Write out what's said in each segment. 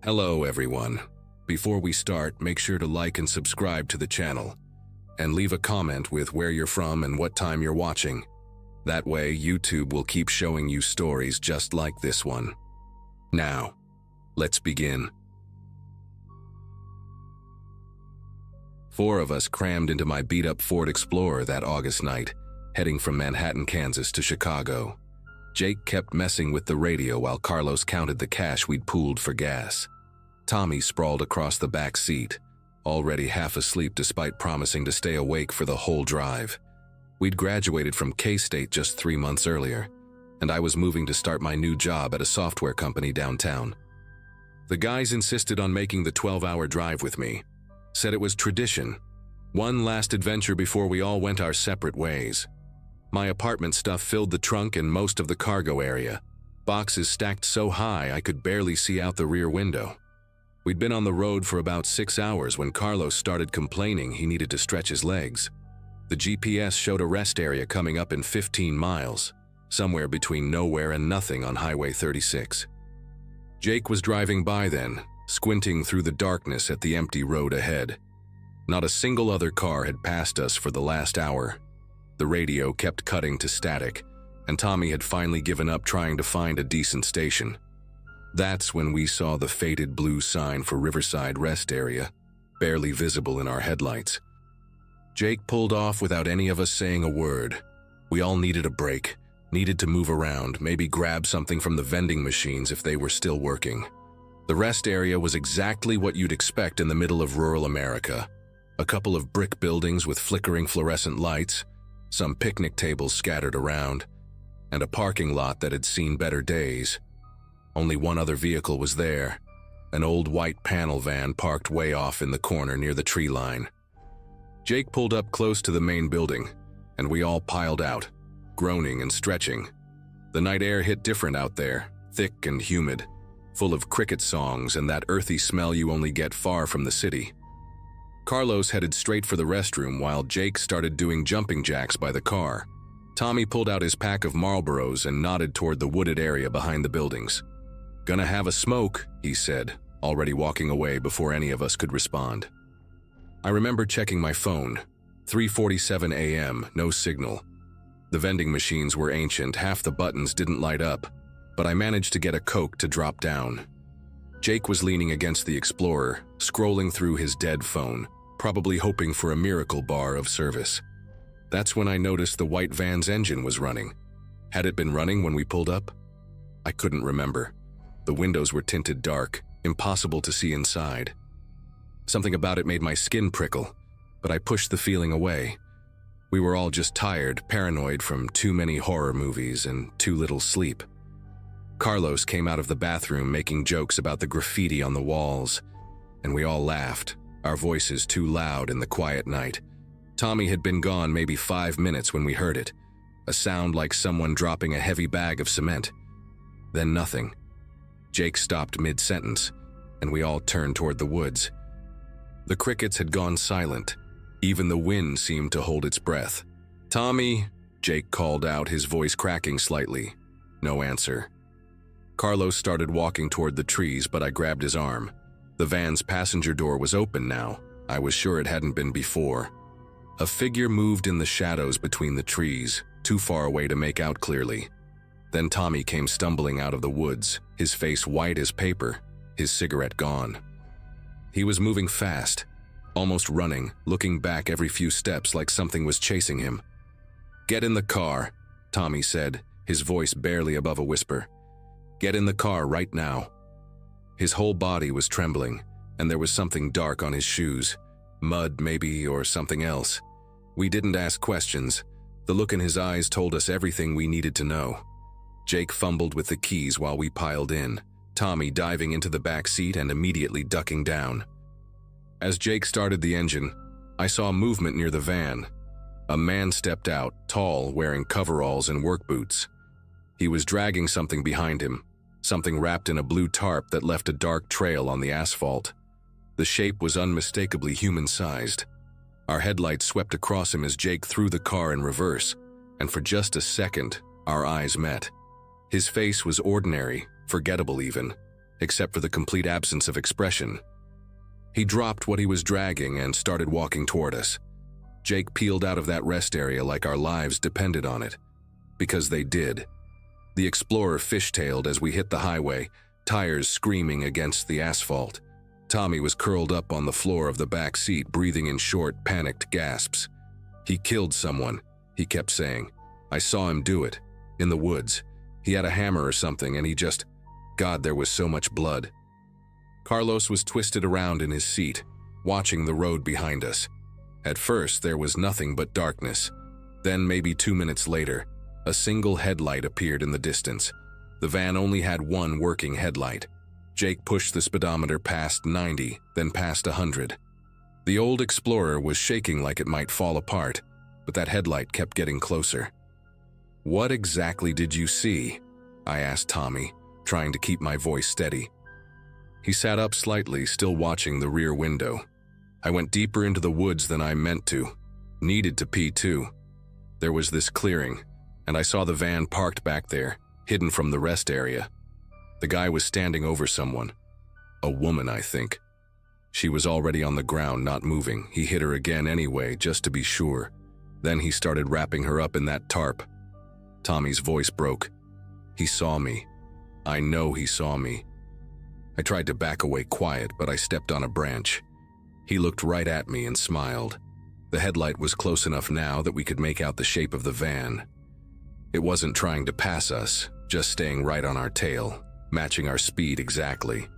Hello everyone. Before we start, make sure to like and subscribe to the channel, and leave a comment with where you're from and what time you're watching. That way, YouTube will keep showing you stories just like this one. Now, let's begin. 4 of us crammed into my beat-up Ford Explorer that August night, heading from Manhattan, Kansas to Chicago. Jake kept messing with the radio while Carlos counted the cash we'd pooled for gas. Tommy sprawled across the back seat, already half asleep despite promising to stay awake for the whole drive. We'd graduated from K-State just 3 months earlier, and I was moving to start my new job at a software company downtown. The guys insisted on making the 12-hour drive with me, said it was tradition, one last adventure before we all went our separate ways. My apartment stuff filled the trunk and most of the cargo area, boxes stacked so high I could barely see out the rear window. We'd been on the road for about 6 hours when Carlos started complaining he needed to stretch his legs. The GPS showed a rest area coming up in 15 miles, somewhere between nowhere and nothing on Highway 36. Jake was driving by then, squinting through the darkness at the empty road ahead. Not a single other car had passed us for the last hour. The radio kept cutting to static, and Tommy had finally given up trying to find a decent station. That's when we saw the faded blue sign for Riverside Rest Area, barely visible in our headlights. Jake pulled off without any of us saying a word. We all needed a break, needed to move around, maybe grab something from the vending machines if they were still working. The rest area was exactly what you'd expect in the middle of rural America. A couple of brick buildings with flickering fluorescent lights, some picnic tables scattered around, and a parking lot that had seen better days. Only one other vehicle was there, an old white panel van parked way off in the corner near the tree line. Jake pulled up close to the main building, and we all piled out, groaning and stretching. The night air hit different out there, thick and humid, full of cricket songs and that earthy smell you only get far from the city. Carlos headed straight for the restroom while Jake started doing jumping jacks by the car. Tommy pulled out his pack of Marlboros and nodded toward the wooded area behind the buildings. "Gonna have a smoke," he said, already walking away before any of us could respond. I remember checking my phone. 3:47 a.m., no signal. The vending machines were ancient, half the buttons didn't light up, but I managed to get a Coke to drop down. Jake was leaning against the Explorer, scrolling through his dead phone, probably hoping for a miracle bar of service. That's when I noticed the white van's engine was running. Had it been running when we pulled up? I couldn't remember. The windows were tinted dark, impossible to see inside. Something about it made my skin prickle, but I pushed the feeling away. We were all just tired, paranoid from too many horror movies and too little sleep. Carlos came out of the bathroom making jokes about the graffiti on the walls, and we all laughed, our voices too loud in the quiet night. Tommy had been gone maybe 5 minutes when we heard it, a sound like someone dropping a heavy bag of cement. Then nothing. Jake stopped mid-sentence, and we all turned toward the woods. The crickets had gone silent. Even the wind seemed to hold its breath. "Tommy," Jake called out, his voice cracking slightly. No answer. Carlos started walking toward the trees, but I grabbed his arm. The van's passenger door was open now. I was sure it hadn't been before. A figure moved in the shadows between the trees, too far away to make out clearly. Then Tommy came stumbling out of the woods, his face white as paper, his cigarette gone. He was moving fast, almost running, looking back every few steps like something was chasing him. "Get in the car," Tommy said, his voice barely above a whisper. "Get in the car right now." His whole body was trembling, and there was something dark on his shoes. Mud, maybe, or something else. We didn't ask questions. The look in his eyes told us everything we needed to know. Jake fumbled with the keys while we piled in, Tommy diving into the back seat and immediately ducking down. As Jake started the engine, I saw movement near the van. A man stepped out, tall, wearing coveralls and work boots. He was dragging something behind him, something wrapped in a blue tarp that left a dark trail on the asphalt. The shape was unmistakably human-sized. Our headlights swept across him as Jake threw the car in reverse, and for just a second, our eyes met. His face was ordinary, forgettable even, except for the complete absence of expression. He dropped what he was dragging and started walking toward us. Jake peeled out of that rest area like our lives depended on it. Because they did. The Explorer fishtailed as we hit the highway, tires screaming against the asphalt. Tommy was curled up on the floor of the back seat, breathing in short, panicked gasps. "He killed someone," he kept saying. "I saw him do it. In the woods. He had a hammer or something and he just... God, there was so much blood." Carlos was twisted around in his seat, watching the road behind us. At first, there was nothing but darkness. Then, maybe 2 minutes later, a single headlight appeared in the distance. The van only had one working headlight. Jake pushed the speedometer past 90, then past 100. The old Explorer was shaking like it might fall apart, but that headlight kept getting closer. "What exactly did you see?" I asked Tommy, trying to keep my voice steady. He sat up slightly, still watching the rear window. "I went deeper into the woods than I meant to. Needed to pee too. There was this clearing, and I saw the van parked back there, hidden from the rest area. The guy was standing over someone. A woman, I think. She was already on the ground, not moving. He hit her again anyway, just to be sure. Then he started wrapping her up in that tarp." Tommy's voice broke. "He saw me. I know he saw me." I tried to back away quiet, but I stepped on a branch. He looked right at me and smiled. The headlight was close enough now that we could make out the shape of the van. It wasn't trying to pass us, just staying right on our tail, matching our speed exactly.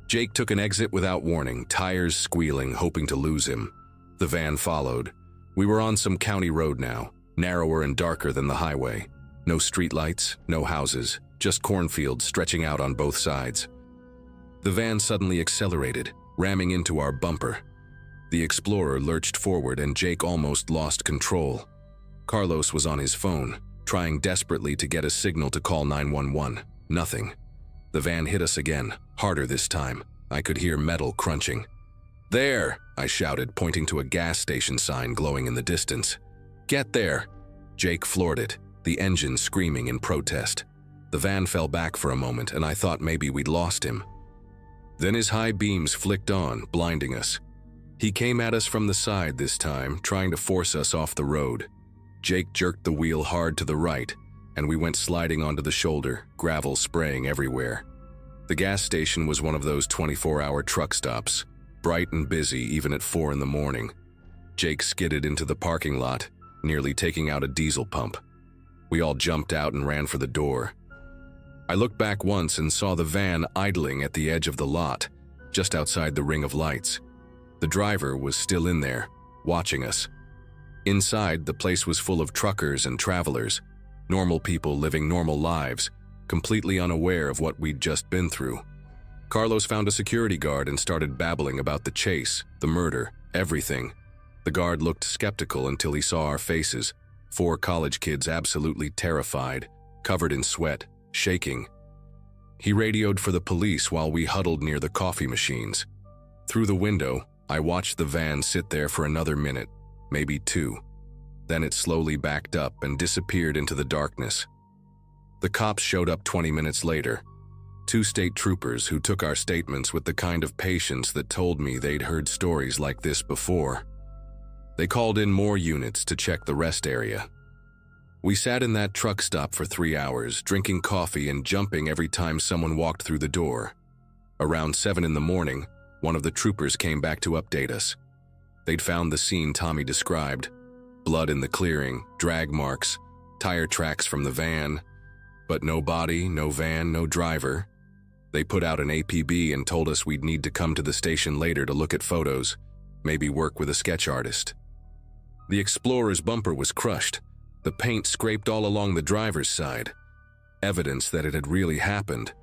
Jake took an exit without warning, tires squealing, hoping to lose him. The van followed. We were on some county road now, narrower and darker than the highway. No streetlights, no houses, just cornfields stretching out on both sides. The van suddenly accelerated, ramming into our bumper. The Explorer lurched forward and Jake almost lost control. Carlos was on his phone, trying desperately to get a signal to call 911. Nothing. The van hit us again, harder this time. I could hear metal crunching. "There!" I shouted, pointing to a gas station sign glowing in the distance. "Get there!" Jake floored it, the engine screaming in protest. The van fell back for a moment and I thought maybe we'd lost him. Then his high beams flicked on, blinding us. He came at us from the side this time, trying to force us off the road. Jake jerked the wheel hard to the right, and we went sliding onto the shoulder, gravel spraying everywhere. The gas station was one of those 24-hour truck stops, bright and busy even at 4 in the morning. Jake skidded into the parking lot, nearly taking out a diesel pump. We all jumped out and ran for the door. I looked back once and saw the van idling at the edge of the lot, just outside the ring of lights. The driver was still in there, watching us. Inside, the place was full of truckers and travelers, normal people living normal lives, completely unaware of what we'd just been through. Carlos found a security guard and started babbling about the chase, the murder, everything. The guard looked skeptical until he saw our faces, 4 college kids absolutely terrified, covered in sweat, shaking. He radioed for the police while we huddled near the coffee machines. Through the window, I watched the van sit there for another minute, maybe 2. Then it slowly backed up and disappeared into the darkness. The cops showed up 20 minutes later. 2 state troopers who took our statements with the kind of patience that told me they'd heard stories like this before. They called in more units to check the rest area. We sat in that truck stop for 3 hours, drinking coffee and jumping every time someone walked through the door. Around 7 in the morning, one of the troopers came back to update us. They'd found the scene Tommy described. Blood in the clearing, drag marks, tire tracks from the van. But no body, no van, no driver. They put out an APB and told us we'd need to come to the station later to look at photos, maybe work with a sketch artist. The Explorer's bumper was crushed. The paint scraped all along the driver's side. Evidence that it had really happened,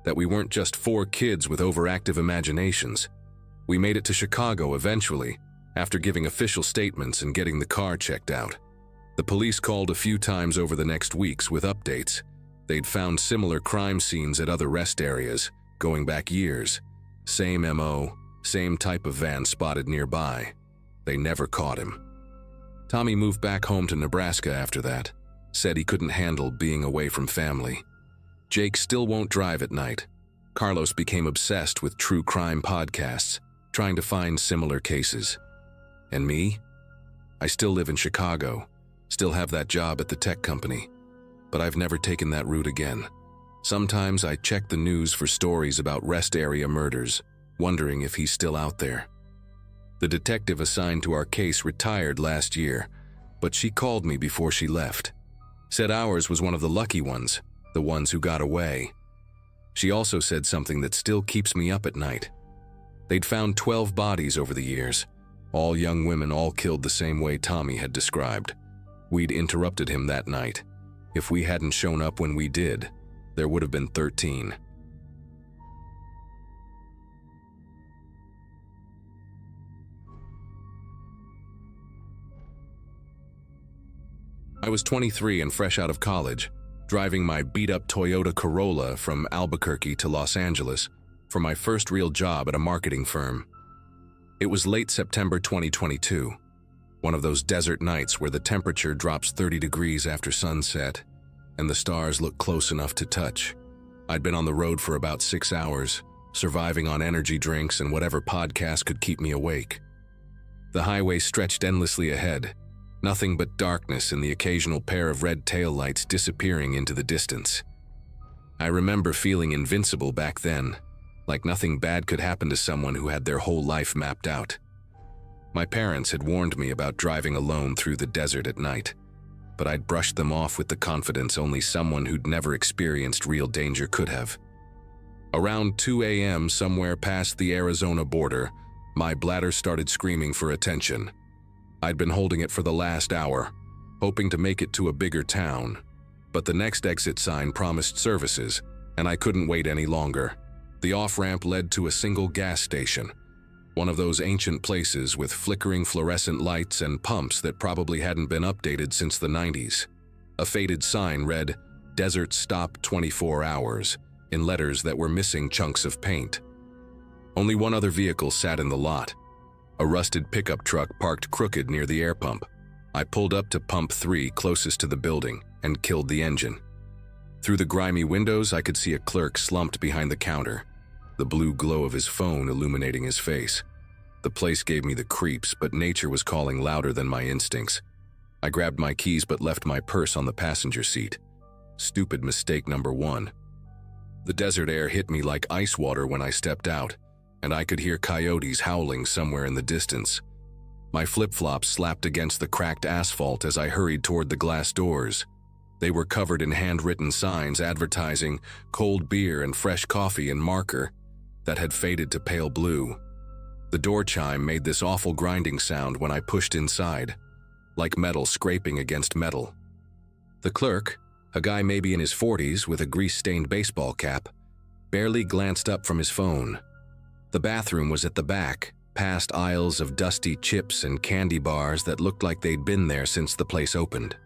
that we weren't just 4 kids with overactive imaginations. We made it to Chicago eventually, after giving official statements and getting the car checked out. The police called a few times over the next weeks with updates. They'd found similar crime scenes at other rest areas, going back years. Same MO, same type of van spotted nearby. They never caught him. Tommy moved back home to Nebraska after that, said he couldn't handle being away from family. Jake still won't drive at night. Carlos became obsessed with true crime podcasts, trying to find similar cases. And me? I still live in Chicago, still have that job at the tech company, but I've never taken that route again. Sometimes I check the news for stories about rest area murders, wondering if he's still out there. The detective assigned to our case retired last year, but she called me before she left. Said ours was one of the lucky ones, the ones who got away. She also said something that still keeps me up at night. They'd found 12 bodies over the years, all young women, all killed the same way Tommy had described. We'd interrupted him that night. If we hadn't shown up when we did, there would have been 13. I was 23 and fresh out of college, driving my beat-up Toyota Corolla from Albuquerque to Los Angeles for my first real job at a marketing firm. It was late September 2022, one of those desert nights where the temperature drops 30 degrees after sunset and the stars look close enough to touch. I'd been on the road for about 6 hours, surviving on energy drinks and whatever podcast could keep me awake. The highway stretched endlessly ahead, nothing but darkness and the occasional pair of red taillights disappearing into the distance. I remember feeling invincible back then, like nothing bad could happen to someone who had their whole life mapped out. My parents had warned me about driving alone through the desert at night, but I'd brushed them off with the confidence only someone who'd never experienced real danger could have. Around 2 a.m., somewhere past the Arizona border, my bladder started screaming for attention. I'd been holding it for the last hour, hoping to make it to a bigger town, but the next exit sign promised services, and I couldn't wait any longer. The off-ramp led to a single gas station, one of those ancient places with flickering fluorescent lights and pumps that probably hadn't been updated since the 90s. A faded sign read, "Desert Stop 24 Hours," in letters that were missing chunks of paint. Only one other vehicle sat in the lot, a rusted pickup truck parked crooked near the air pump. I pulled up to pump 3 closest to the building and killed the engine. Through the grimy windows, I could see a clerk slumped behind the counter, the blue glow of his phone illuminating his face. The place gave me the creeps, but nature was calling louder than my instincts. I grabbed my keys but left my purse on the passenger seat. Stupid mistake number 1. The desert air hit me like ice water when I stepped out, and I could hear coyotes howling somewhere in the distance. My flip-flops slapped against the cracked asphalt as I hurried toward the glass doors. They were covered in handwritten signs advertising cold beer and fresh coffee in marker that had faded to pale blue. The door chime made this awful grinding sound when I pushed inside, like metal scraping against metal. The clerk, a guy maybe in his 40s with a grease-stained baseball cap, barely glanced up from his phone. The bathroom was at the back, past aisles of dusty chips and candy bars that looked like they'd been there since the place opened.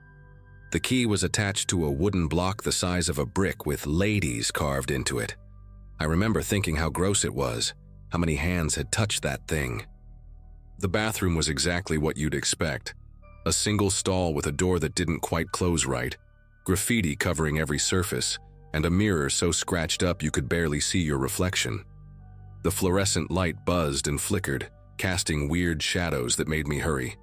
The key was attached to a wooden block the size of a brick with "ladies" carved into it. I remember thinking how gross it was, how many hands had touched that thing. The bathroom was exactly what you'd expect. A single stall with a door that didn't quite close right, graffiti covering every surface, and a mirror so scratched up you could barely see your reflection. The fluorescent light buzzed and flickered, casting weird shadows that made me hurry.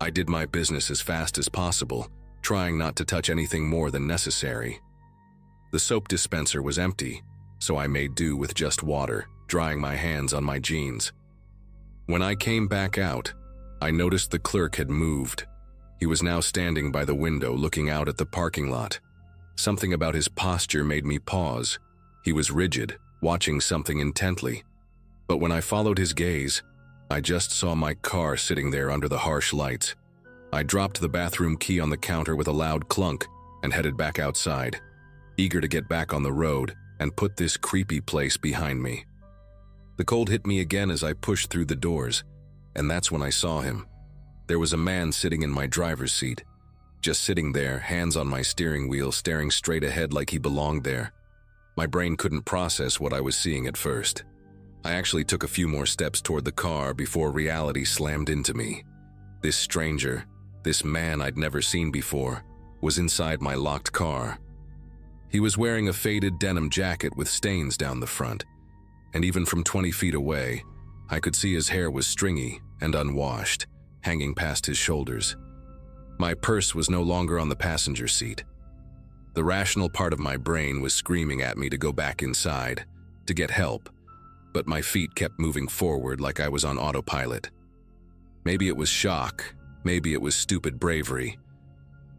I did my business as fast as possible, trying not to touch anything more than necessary. The soap dispenser was empty, so I made do with just water, drying my hands on my jeans. When I came back out, I noticed the clerk had moved. He was now standing by the window looking out at the parking lot. Something about his posture made me pause. He was rigid, watching something intently. But when I followed his gaze, I just saw my car sitting there under the harsh lights. I dropped the bathroom key on the counter with a loud clunk and headed back outside, eager to get back on the road and put this creepy place behind me. The cold hit me again as I pushed through the doors, and that's when I saw him. There was a man sitting in my driver's seat, just sitting there, hands on my steering wheel, staring straight ahead like he belonged there. My brain couldn't process what I was seeing at first. I actually took a few more steps toward the car before reality slammed into me. This stranger, this man I'd never seen before, was inside my locked car. He was wearing a faded denim jacket with stains down the front, and even from 20 feet away, I could see his hair was stringy and unwashed, hanging past his shoulders. My purse was no longer on the passenger seat. The rational part of my brain was screaming at me to go back inside, to get help, but my feet kept moving forward like I was on autopilot. Maybe it was shock, maybe it was stupid bravery,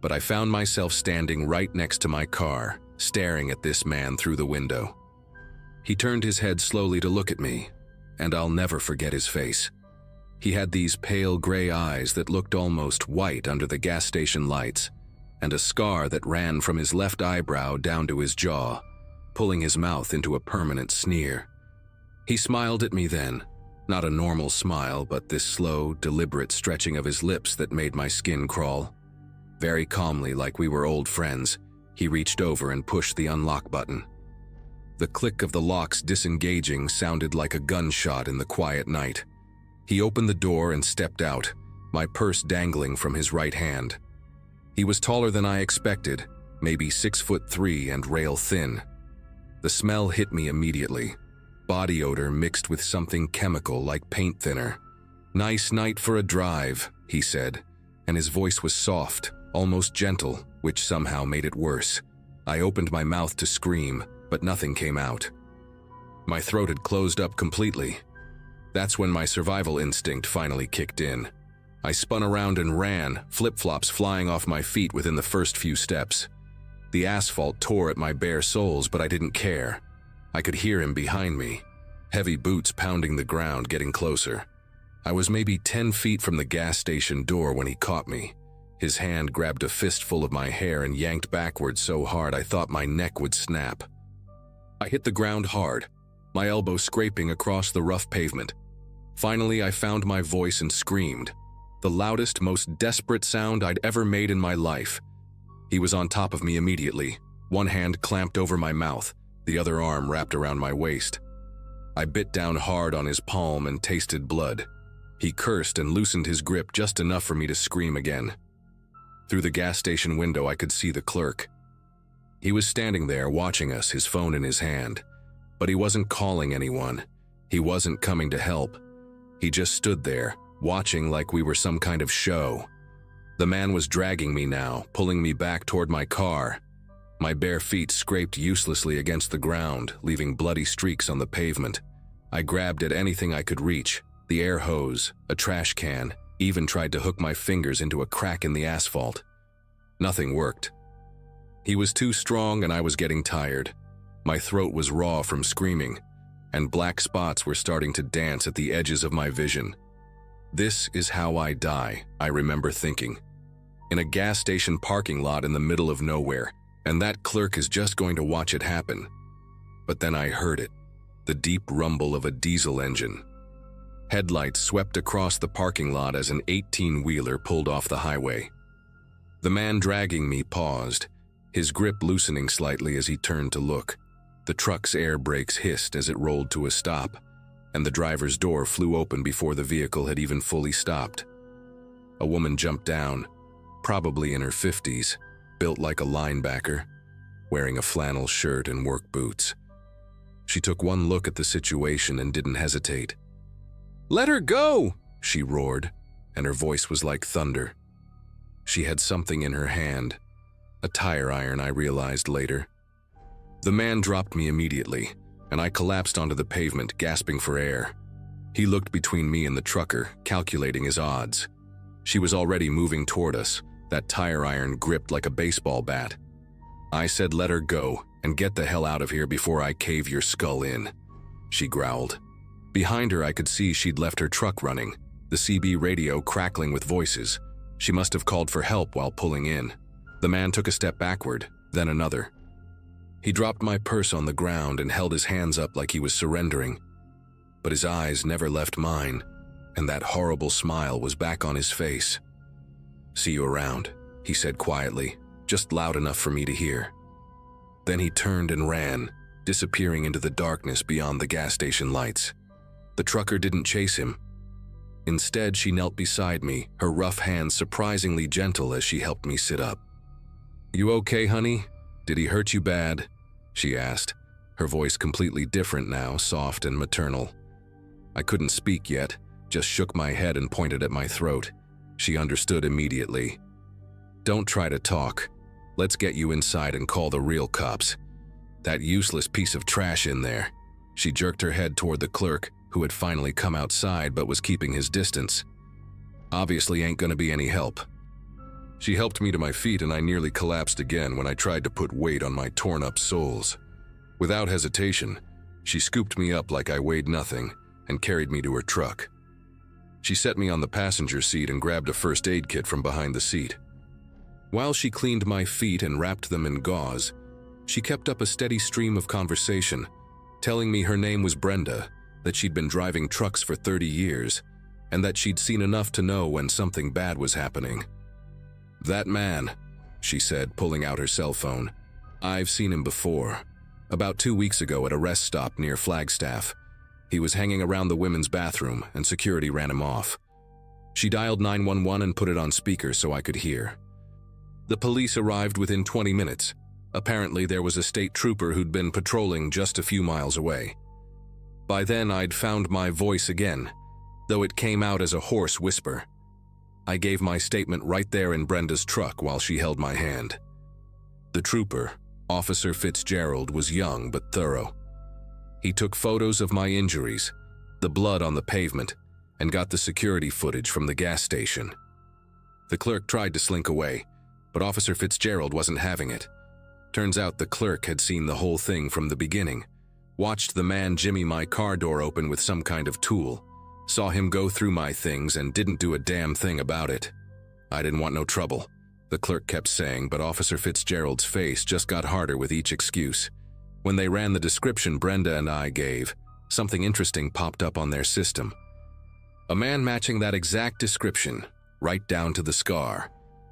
but I found myself standing right next to my car, staring at this man through the window. He turned his head slowly to look at me, and I'll never forget his face. He had these pale gray eyes that looked almost white under the gas station lights, and a scar that ran from his left eyebrow down to his jaw, pulling his mouth into a permanent sneer. He smiled at me then, not a normal smile, but this slow, deliberate stretching of his lips that made my skin crawl. Very calmly, like we were old friends, he reached over and pushed the unlock button. The click of the locks disengaging sounded like a gunshot in the quiet night. He opened the door and stepped out, my purse dangling from his right hand. He was taller than I expected, maybe 6'3" and rail thin. The smell hit me immediately. Body odor mixed with something chemical like paint thinner. "Nice night for a drive," he said, and his voice was soft, almost gentle, which somehow made it worse. I opened my mouth to scream, but nothing came out. My throat had closed up completely. That's when my survival instinct finally kicked in. I spun around and ran, flip-flops flying off my feet within the first few steps. The asphalt tore at my bare soles, but I didn't care. I could hear him behind me, heavy boots pounding the ground, getting closer. I was maybe 10 feet from the gas station door when he caught me. His hand grabbed a fistful of my hair and yanked backwards so hard I thought my neck would snap. I hit the ground hard, my elbow scraping across the rough pavement. Finally, I found my voice and screamed, the loudest, most desperate sound I'd ever made in my life. He was on top of me immediately, one hand clamped over my mouth, the other arm wrapped around my waist. I bit down hard on his palm and tasted blood. He cursed and loosened his grip just enough for me to scream again. Through the gas station window, I could see the clerk. He was standing there watching us, his phone in his hand. But he wasn't calling anyone. He wasn't coming to help. He just stood there, watching like we were some kind of show. The man was dragging me now, pulling me back toward my car. My bare feet scraped uselessly against the ground, leaving bloody streaks on the pavement. I grabbed at anything I could reach, the air hose, a trash can, even tried to hook my fingers into a crack in the asphalt. Nothing worked. He was too strong and I was getting tired. My throat was raw from screaming, and black spots were starting to dance at the edges of my vision. This is how I die, I remember thinking. In a gas station parking lot in the middle of nowhere, and that clerk is just going to watch it happen. But then I heard it, the deep rumble of a diesel engine. Headlights swept across the parking lot as an 18-wheeler pulled off the highway. The man dragging me paused, his grip loosening slightly as he turned to look. The truck's air brakes hissed as it rolled to a stop, and the driver's door flew open before the vehicle had even fully stopped. A woman jumped down, probably in her 50s, built like a linebacker, wearing a flannel shirt and work boots. She took one look at the situation and didn't hesitate. "Let her go!" she roared, and her voice was like thunder. She had something in her hand, a tire iron, I realized later. The man dropped me immediately, and I collapsed onto the pavement, gasping for air. He looked between me and the trucker, calculating his odds. She was already moving toward us, that tire iron gripped like a baseball bat. I said, "Let her go, and get the hell out of here before I cave your skull in," she growled. Behind her, I could see she'd left her truck running, the CB radio crackling with voices. She must have called for help while pulling in. The man took a step backward, then another. He dropped my purse on the ground and held his hands up like he was surrendering. But his eyes never left mine, and that horrible smile was back on his face. "See you around," he said quietly, just loud enough for me to hear. Then he turned and ran, disappearing into the darkness beyond the gas station lights. The trucker didn't chase him. Instead, she knelt beside me, her rough hands surprisingly gentle as she helped me sit up. "You okay, honey?" "Did he hurt you bad?" she asked, her voice completely different now, soft and maternal. I couldn't speak yet, just shook my head and pointed at my throat. She understood immediately. "Don't try to talk. Let's get you inside and call the real cops. That useless piece of trash in there." She jerked her head toward the clerk, who had finally come outside but was keeping his distance. "Obviously ain't gonna be any help." She helped me to my feet and I nearly collapsed again when I tried to put weight on my torn-up soles. Without hesitation, she scooped me up like I weighed nothing and carried me to her truck. She set me on the passenger seat and grabbed a first aid kit from behind the seat. While she cleaned my feet and wrapped them in gauze, she kept up a steady stream of conversation, telling me her name was Brenda, that she'd been driving trucks for 30 years, and that she'd seen enough to know when something bad was happening. "That man," she said, pulling out her cell phone. "I've seen him before. About 2 weeks ago at a rest stop near Flagstaff. He was hanging around the women's bathroom and security ran him off." She dialed 911 and put it on speaker so I could hear. The police arrived within 20 minutes. Apparently there was a state trooper who'd been patrolling just a few miles away. By then I'd found my voice again, though it came out as a hoarse whisper. I gave my statement right there in Brenda's truck while she held my hand. The trooper, Officer Fitzgerald, was young but thorough. He took photos of my injuries, the blood on the pavement, and got the security footage from the gas station. The clerk tried to slink away, but Officer Fitzgerald wasn't having it. Turns out the clerk had seen the whole thing from the beginning, watched the man jimmy my car door open with some kind of tool, saw him go through my things and didn't do a damn thing about it. I didn't want no trouble, the clerk kept saying, but Officer Fitzgerald's face just got harder with each excuse. When they ran the description Brenda and I gave, something interesting popped up on their system. A man matching that exact description, right down to the scar,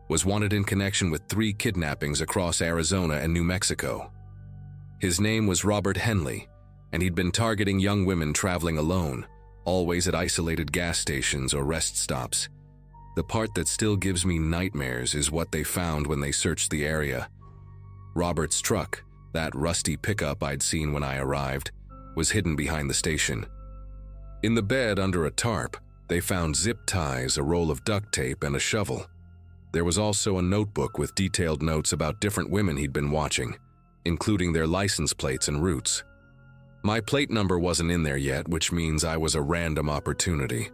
was wanted in connection with 3 kidnappings across Arizona and New Mexico. His name was Robert Henley, and he'd been targeting young women traveling alone, always at isolated gas stations or rest stops. The part that still gives me nightmares is what they found when they searched the area. Robert's truck, that rusty pickup I'd seen when I arrived, was hidden behind the station. In the bed under a tarp, they found zip ties, a roll of duct tape, and a shovel. There was also a notebook with detailed notes about different women he'd been watching, including their license plates and routes. My plate number wasn't in there yet, which means I was a random opportunity.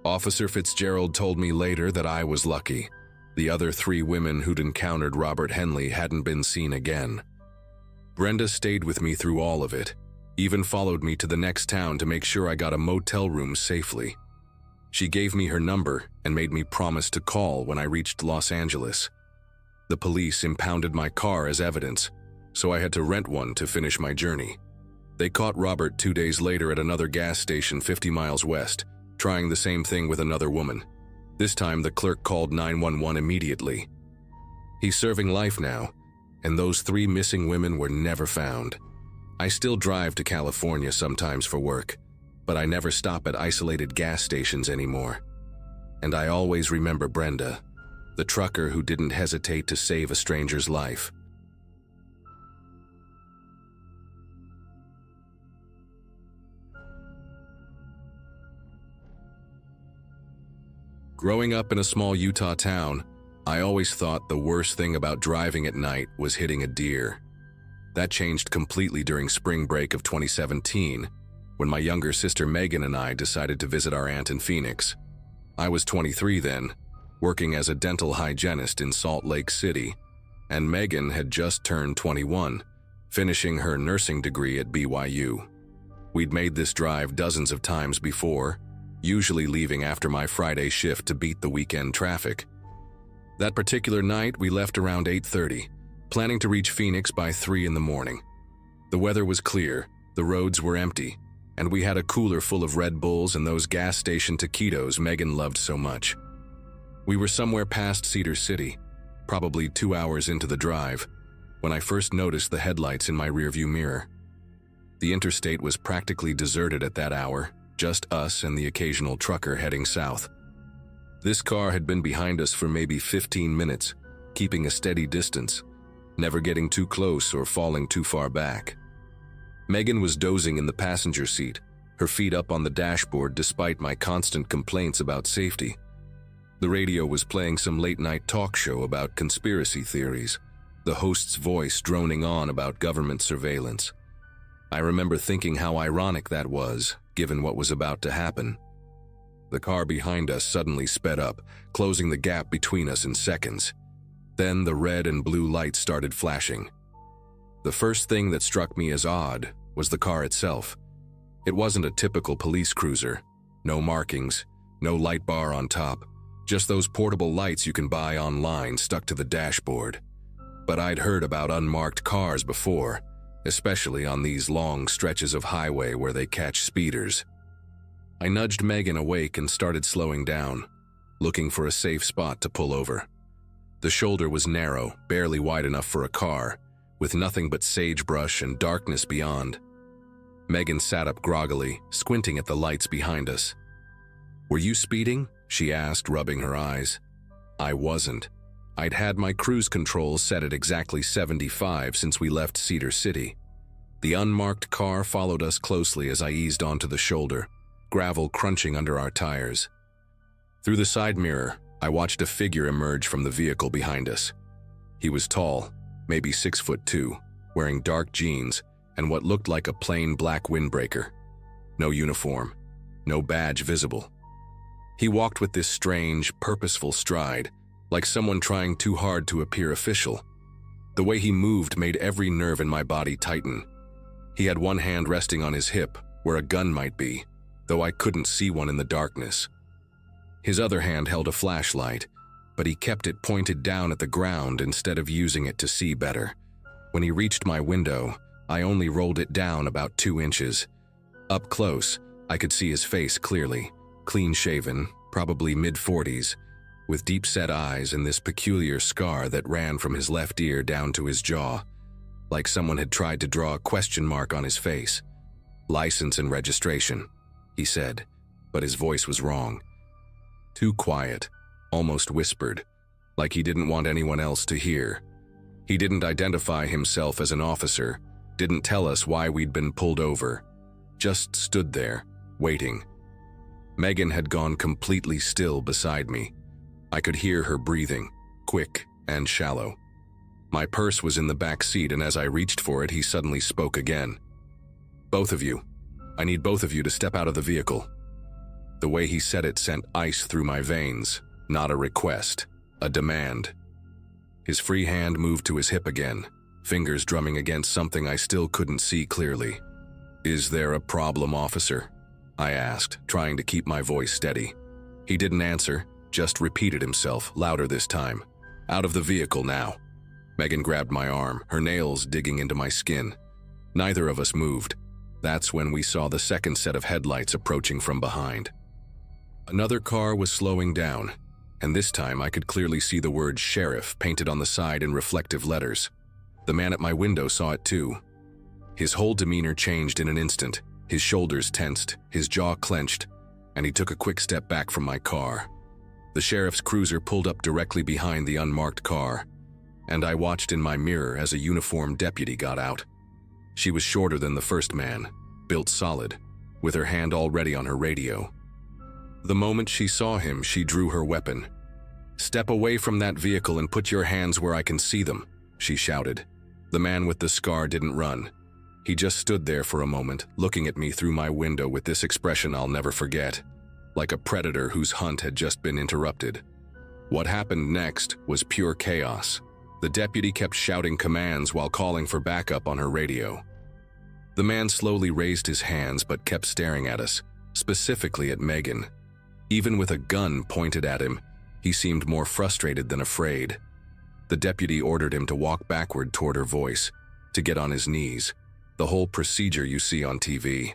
Officer Fitzgerald told me later that I was lucky. The other 3 women who'd encountered Robert Henley hadn't been seen again. Brenda stayed with me through all of it, even followed me to the next town to make sure I got a motel room safely. She gave me her number and made me promise to call when I reached Los Angeles. The police impounded my car as evidence, so I had to rent one to finish my journey. They caught Robert 2 days later at another gas station 50 miles west, trying the same thing with another woman. This time the clerk called 911 immediately. He's serving life now, and those 3 missing women were never found. I still drive to California sometimes for work, but I never stop at isolated gas stations anymore. And I always remember Brenda, the trucker who didn't hesitate to save a stranger's life. Growing up in a small Utah town, I always thought the worst thing about driving at night was hitting a deer. That changed completely during spring break of 2017, when my younger sister Megan and I decided to visit our aunt in Phoenix. I was 23 then, working as a dental hygienist in Salt Lake City, and Megan had just turned 21, finishing her nursing degree at BYU. We'd made this drive dozens of times before, usually leaving after my Friday shift to beat the weekend traffic. That particular night, we left around 8:30, planning to reach Phoenix by 3 in the morning. The weather was clear, the roads were empty, and we had a cooler full of Red Bulls and those gas station taquitos Megan loved so much. We were somewhere past Cedar City, probably 2 hours into the drive, when I first noticed the headlights in my rearview mirror. The interstate was practically deserted at that hour, just us and the occasional trucker heading south. This car had been behind us for maybe 15 minutes, keeping a steady distance, never getting too close or falling too far back. Megan was dozing in the passenger seat, her feet up on the dashboard despite my constant complaints about safety. The radio was playing some late-night talk show about conspiracy theories, the host's voice droning on about government surveillance. I remember thinking how ironic that was, given what was about to happen. The car behind us suddenly sped up, closing the gap between us in seconds. Then the red and blue lights started flashing. The first thing that struck me as odd was the car itself. It wasn't a typical police cruiser. No markings, no light bar on top, just those portable lights you can buy online stuck to the dashboard. But I'd heard about unmarked cars before, especially on these long stretches of highway where they catch speeders. I nudged Megan awake and started slowing down, looking for a safe spot to pull over. The shoulder was narrow, barely wide enough for a car, with nothing but sagebrush and darkness beyond. Megan sat up groggily, squinting at the lights behind us. "Were you speeding?" she asked, rubbing her eyes. I wasn't. I'd had my cruise control set at exactly 75 since we left Cedar City. The unmarked car followed us closely as I eased onto the shoulder, gravel crunching under our tires. Through the side mirror, I watched a figure emerge from the vehicle behind us. He was tall, maybe 6'2", wearing dark jeans and what looked like a plain black windbreaker. No uniform, no badge visible. He walked with this strange, purposeful stride, like someone trying too hard to appear official. The way he moved made every nerve in my body tighten. He had one hand resting on his hip, where a gun might be, though I couldn't see one in the darkness. His other hand held a flashlight, but he kept it pointed down at the ground instead of using it to see better. When he reached my window, I only rolled it down about 2 inches. Up close, I could see his face clearly, clean-shaven, probably mid-40s, with deep-set eyes and this peculiar scar that ran from his left ear down to his jaw, like someone had tried to draw a question mark on his face. "License and registration," he said, but his voice was wrong. Too quiet, almost whispered, like he didn't want anyone else to hear. He didn't identify himself as an officer, didn't tell us why we'd been pulled over, just stood there, waiting. Megan had gone completely still beside me. I could hear her breathing, quick and shallow. My purse was in the back seat, and as I reached for it, he suddenly spoke again. "Both of you. I need both of you to step out of the vehicle." The way he said it sent ice through my veins, not a request, a demand. His free hand moved to his hip again, fingers drumming against something I still couldn't see clearly. "Is there a problem, officer?" I asked, trying to keep my voice steady. He didn't answer, just repeated himself, louder this time. "Out of the vehicle now." Megan grabbed my arm, her nails digging into my skin. Neither of us moved. That's when we saw the second set of headlights approaching from behind. Another car was slowing down, and this time I could clearly see the word sheriff painted on the side in reflective letters. The man at my window saw it too. His whole demeanor changed in an instant. His shoulders tensed, his jaw clenched, and he took a quick step back from my car. The sheriff's cruiser pulled up directly behind the unmarked car, and I watched in my mirror as a uniformed deputy got out. She was shorter than the first man, built solid, with her hand already on her radio. The moment she saw him, she drew her weapon. "Step away from that vehicle and put your hands where I can see them," she shouted. The man with the scar didn't run. He just stood there for a moment, looking at me through my window with this expression I'll never forget, like a predator whose hunt had just been interrupted. What happened next was pure chaos. The deputy kept shouting commands while calling for backup on her radio. The man slowly raised his hands but kept staring at us, specifically at Megan. Even with a gun pointed at him, he seemed more frustrated than afraid. The deputy ordered him to walk backward toward her voice, to get on his knees, the whole procedure you see on TV.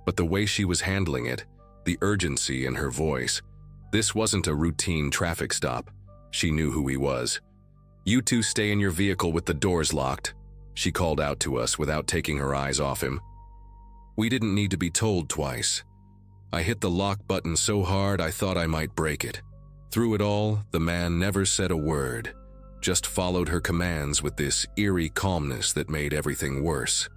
But the way she was handling it, the urgency in her voice, this wasn't a routine traffic stop. She knew who he was. "You two stay in your vehicle with the doors locked," she called out to us without taking her eyes off him. We didn't need to be told twice. I hit the lock button so hard I thought I might break it. Through it all, the man never said a word, just followed her commands with this eerie calmness that made everything worse.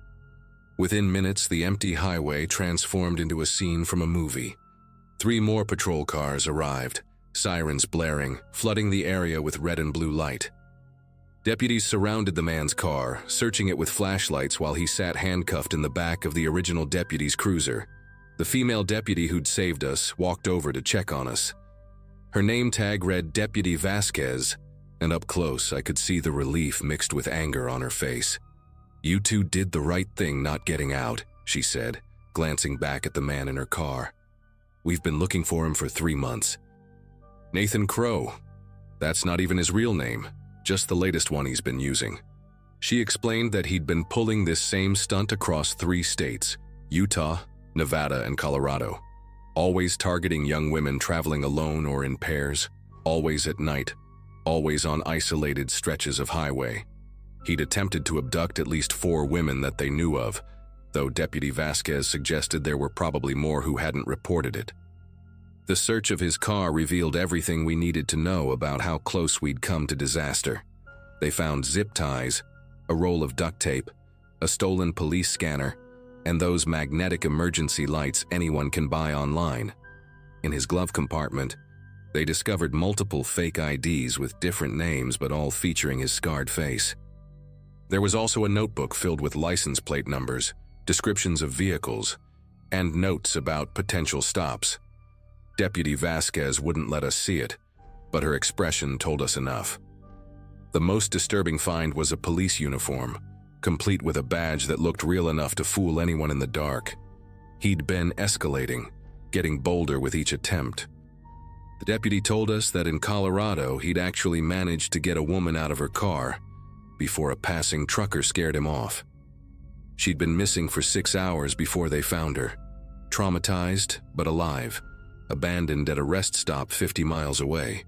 Within minutes, the empty highway transformed into a scene from a movie. 3 more patrol cars arrived, sirens blaring, flooding the area with red and blue light. Deputies surrounded the man's car, searching it with flashlights while he sat handcuffed in the back of the original deputy's cruiser. The female deputy who'd saved us walked over to check on us. Her name tag read Deputy Vasquez, and up close I could see the relief mixed with anger on her face. "You two did the right thing not getting out," she said, glancing back at the man in her car. "We've been looking for him for 3 months. Nathan Crow. That's not even his real name, just the latest one he's been using." She explained that he'd been pulling this same stunt across 3 states, Utah, Nevada, and Colorado, always targeting young women traveling alone or in pairs, always at night, always on isolated stretches of highway. He'd attempted to abduct at least 4 women that they knew of, though Deputy Vasquez suggested there were probably more who hadn't reported it. The search of his car revealed everything we needed to know about how close we'd come to disaster. They found zip ties, a roll of duct tape, a stolen police scanner, and those magnetic emergency lights anyone can buy online. In his glove compartment, they discovered multiple fake IDs with different names but all featuring his scarred face. There was also a notebook filled with license plate numbers, descriptions of vehicles, and notes about potential stops. Deputy Vasquez wouldn't let us see it, but her expression told us enough. The most disturbing find was a police uniform, complete with a badge that looked real enough to fool anyone in the dark. He'd been escalating, getting bolder with each attempt. The deputy told us that in Colorado he'd actually managed to get a woman out of her car before a passing trucker scared him off. She'd been missing for 6 hours before they found her, traumatized but alive, abandoned at a rest stop 50 miles away.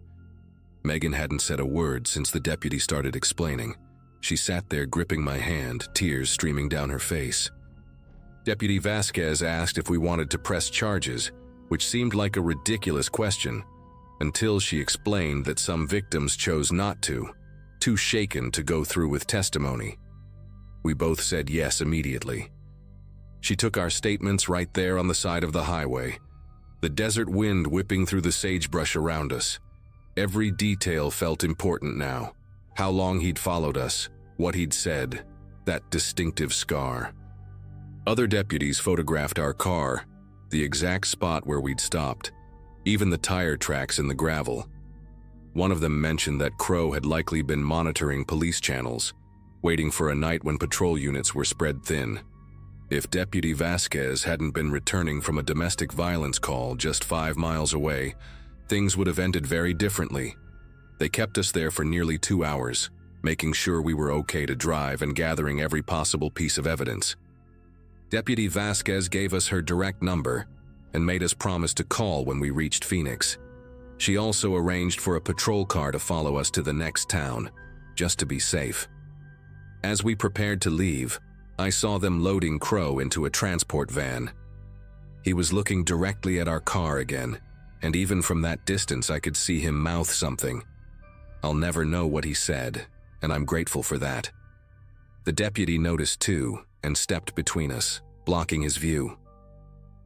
Megan hadn't said a word since the deputy started explaining. She sat there gripping my hand, tears streaming down her face. Deputy Vasquez asked if we wanted to press charges, which seemed like a ridiculous question, until she explained that some victims chose not to, too shaken to go through with testimony. We both said yes immediately. She took our statements right there on the side of the highway, the desert wind whipping through the sagebrush around us. Every detail felt important now. How long he'd followed us, what he'd said, that distinctive scar. Other deputies photographed our car, the exact spot where we'd stopped, even the tire tracks in the gravel. One of them mentioned that Crow had likely been monitoring police channels, waiting for a night when patrol units were spread thin. If Deputy Vasquez hadn't been returning from a domestic violence call just 5 miles away, things would have ended very differently. They kept us there for nearly 2 hours, making sure we were okay to drive and gathering every possible piece of evidence. Deputy Vasquez gave us her direct number and made us promise to call when we reached Phoenix. She also arranged for a patrol car to follow us to the next town, just to be safe. As we prepared to leave, I saw them loading Crow into a transport van. He was looking directly at our car again, and even from that distance I could see him mouth something. I'll never know what he said, and I'm grateful for that. The deputy noticed too, and stepped between us, blocking his view.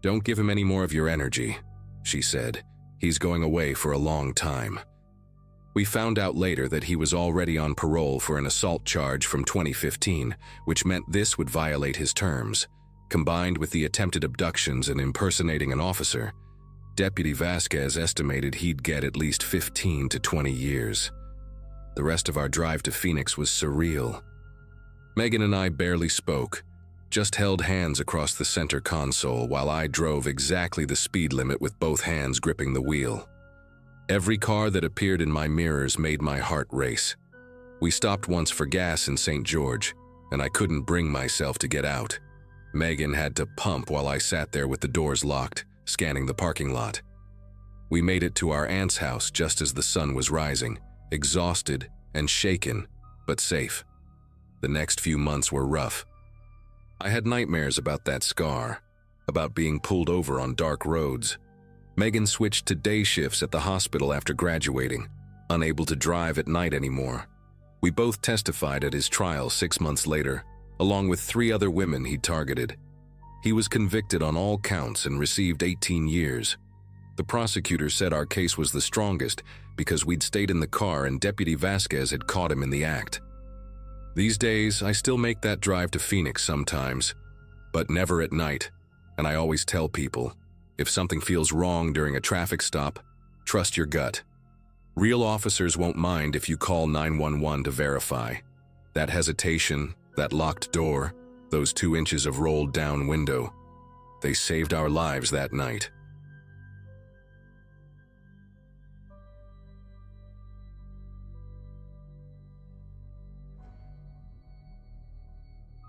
"Don't give him any more of your energy," she said. "He's going away for a long time." We found out later that he was already on parole for an assault charge from 2015, which meant this would violate his terms. Combined with the attempted abductions and impersonating an officer, Deputy Vasquez estimated he'd get at least 15 to 20 years. The rest of our drive to Phoenix was surreal. Megan and I barely spoke, just held hands across the center console while I drove exactly the speed limit with both hands gripping the wheel. Every car that appeared in my mirrors made my heart race. We stopped once for gas in St. George, and I couldn't bring myself to get out. Megan had to pump while I sat there with the doors locked, scanning the parking lot. We made it to our aunt's house just as the sun was rising, exhausted and shaken, but safe. The next few months were rough. I had nightmares about that scar, about being pulled over on dark roads. Megan switched to day shifts at the hospital after graduating, unable to drive at night anymore. We both testified at his trial 6 months later, along with 3 other women he targeted. He was convicted on all counts and received 18 years. The prosecutor said our case was the strongest because we'd stayed in the car and Deputy Vasquez had caught him in the act. These days, I still make that drive to Phoenix sometimes, but never at night, and I always tell people, if something feels wrong during a traffic stop, trust your gut. Real officers won't mind if you call 911 to verify. That hesitation, that locked door, those 2 inches of rolled down window, they saved our lives that night.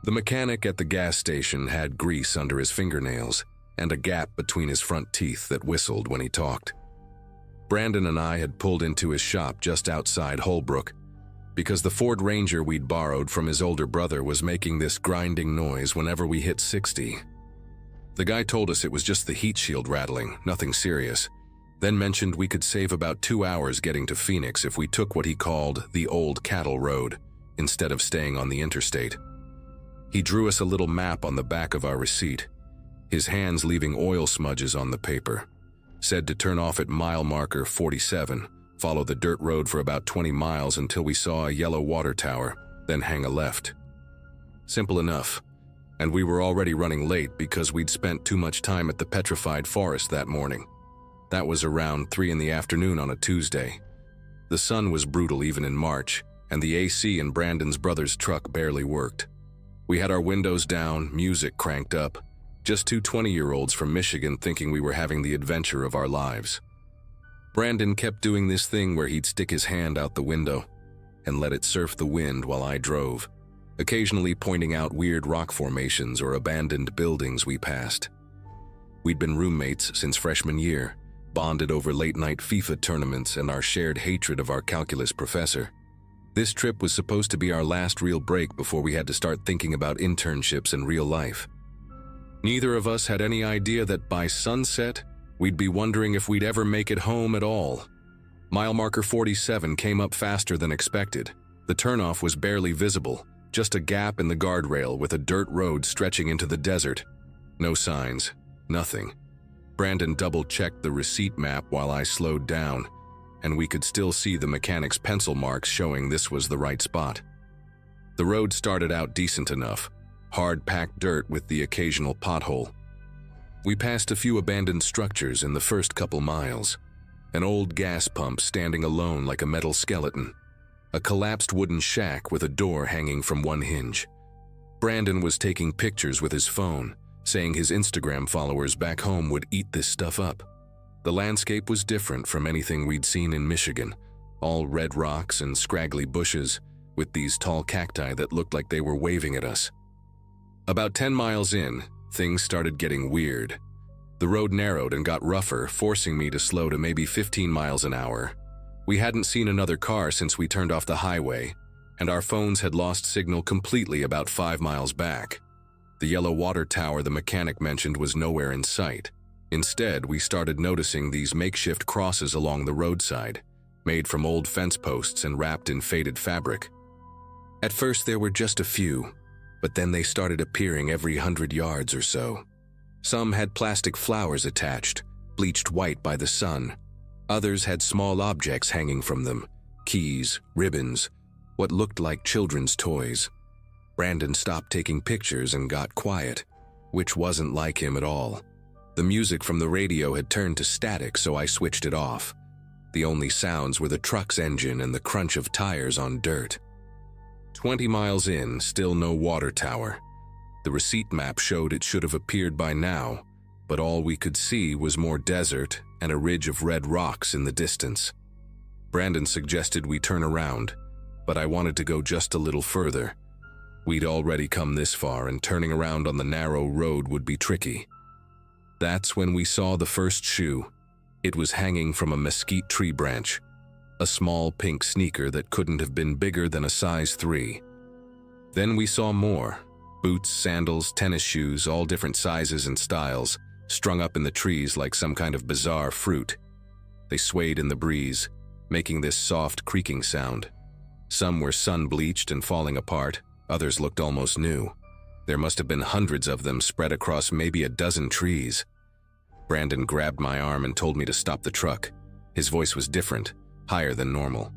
The mechanic at the gas station had grease under his fingernails and a gap between his front teeth that whistled when he talked. Brandon and I had pulled into his shop just outside Holbrook because the Ford Ranger we'd borrowed from his older brother was making this grinding noise whenever we hit 60. The guy told us it was just the heat shield rattling, nothing serious, then mentioned we could save about 2 hours getting to Phoenix if we took what he called the Old Cattle Road instead of staying on the interstate. He drew us a little map on the back of our receipt, his hands leaving oil smudges on the paper. Said to turn off at mile marker 47, follow the dirt road for about 20 miles until we saw a yellow water tower, then hang a left. Simple enough, and we were already running late because we'd spent too much time at the petrified forest that morning. That was around 3 in the afternoon on a Tuesday. The sun was brutal even in March, and the AC in Brandon's brother's truck barely worked. We had our windows down, music cranked up, just 2 20-year-olds from Michigan thinking we were having the adventure of our lives. Brandon kept doing this thing where he'd stick his hand out the window and let it surf the wind while I drove, occasionally pointing out weird rock formations or abandoned buildings we passed. We'd been roommates since freshman year, bonded over late-night FIFA tournaments and our shared hatred of our calculus professor. This trip was supposed to be our last real break before we had to start thinking about internships and real life. Neither of us had any idea that by sunset, we'd be wondering if we'd ever make it home at all. Mile marker 47 came up faster than expected. The turnoff was barely visible, just a gap in the guardrail with a dirt road stretching into the desert. No signs, nothing. Brandon double-checked the receipt map while I slowed down, and we could still see the mechanic's pencil marks showing this was the right spot. The road started out decent enough, hard-packed dirt with the occasional pothole. We passed a few abandoned structures in the first couple miles. An old gas pump standing alone like a metal skeleton. A collapsed wooden shack with a door hanging from one hinge. Brandon was taking pictures with his phone, saying his Instagram followers back home would eat this stuff up. The landscape was different from anything we'd seen in Michigan, all red rocks and scraggly bushes, with these tall cacti that looked like they were waving at us. About 10 miles in, things started getting weird. The road narrowed and got rougher, forcing me to slow to maybe 15 miles an hour. We hadn't seen another car since we turned off the highway, and our phones had lost signal completely about 5 miles back. The yellow water tower the mechanic mentioned was nowhere in sight. Instead, we started noticing these makeshift crosses along the roadside, made from old fence posts and wrapped in faded fabric. At first there were just a few, but then they started appearing every 100 yards or so. Some had plastic flowers attached, bleached white by the sun. Others had small objects hanging from them, keys, ribbons, what looked like children's toys. Brandon stopped taking pictures and got quiet, which wasn't like him at all. The music from the radio had turned to static, so I switched it off. The only sounds were the truck's engine and the crunch of tires on dirt. 20 miles in, still no water tower. The receipt map showed it should have appeared by now, but all we could see was more desert and a ridge of red rocks in the distance. Brandon suggested we turn around, but I wanted to go just a little further. We'd already come this far, and turning around on the narrow road would be tricky. That's when we saw the first shoe. It was hanging from a mesquite tree branch, a small pink sneaker that couldn't have been bigger than a size 3. Then we saw more. Boots, sandals, tennis shoes, all different sizes and styles, strung up in the trees like some kind of bizarre fruit. They swayed in the breeze, making this soft creaking sound. Some were sun-bleached and falling apart, others looked almost new. There must have been hundreds of them spread across maybe a dozen trees. Brandon grabbed my arm and told me to stop the truck. His voice was different, higher than normal.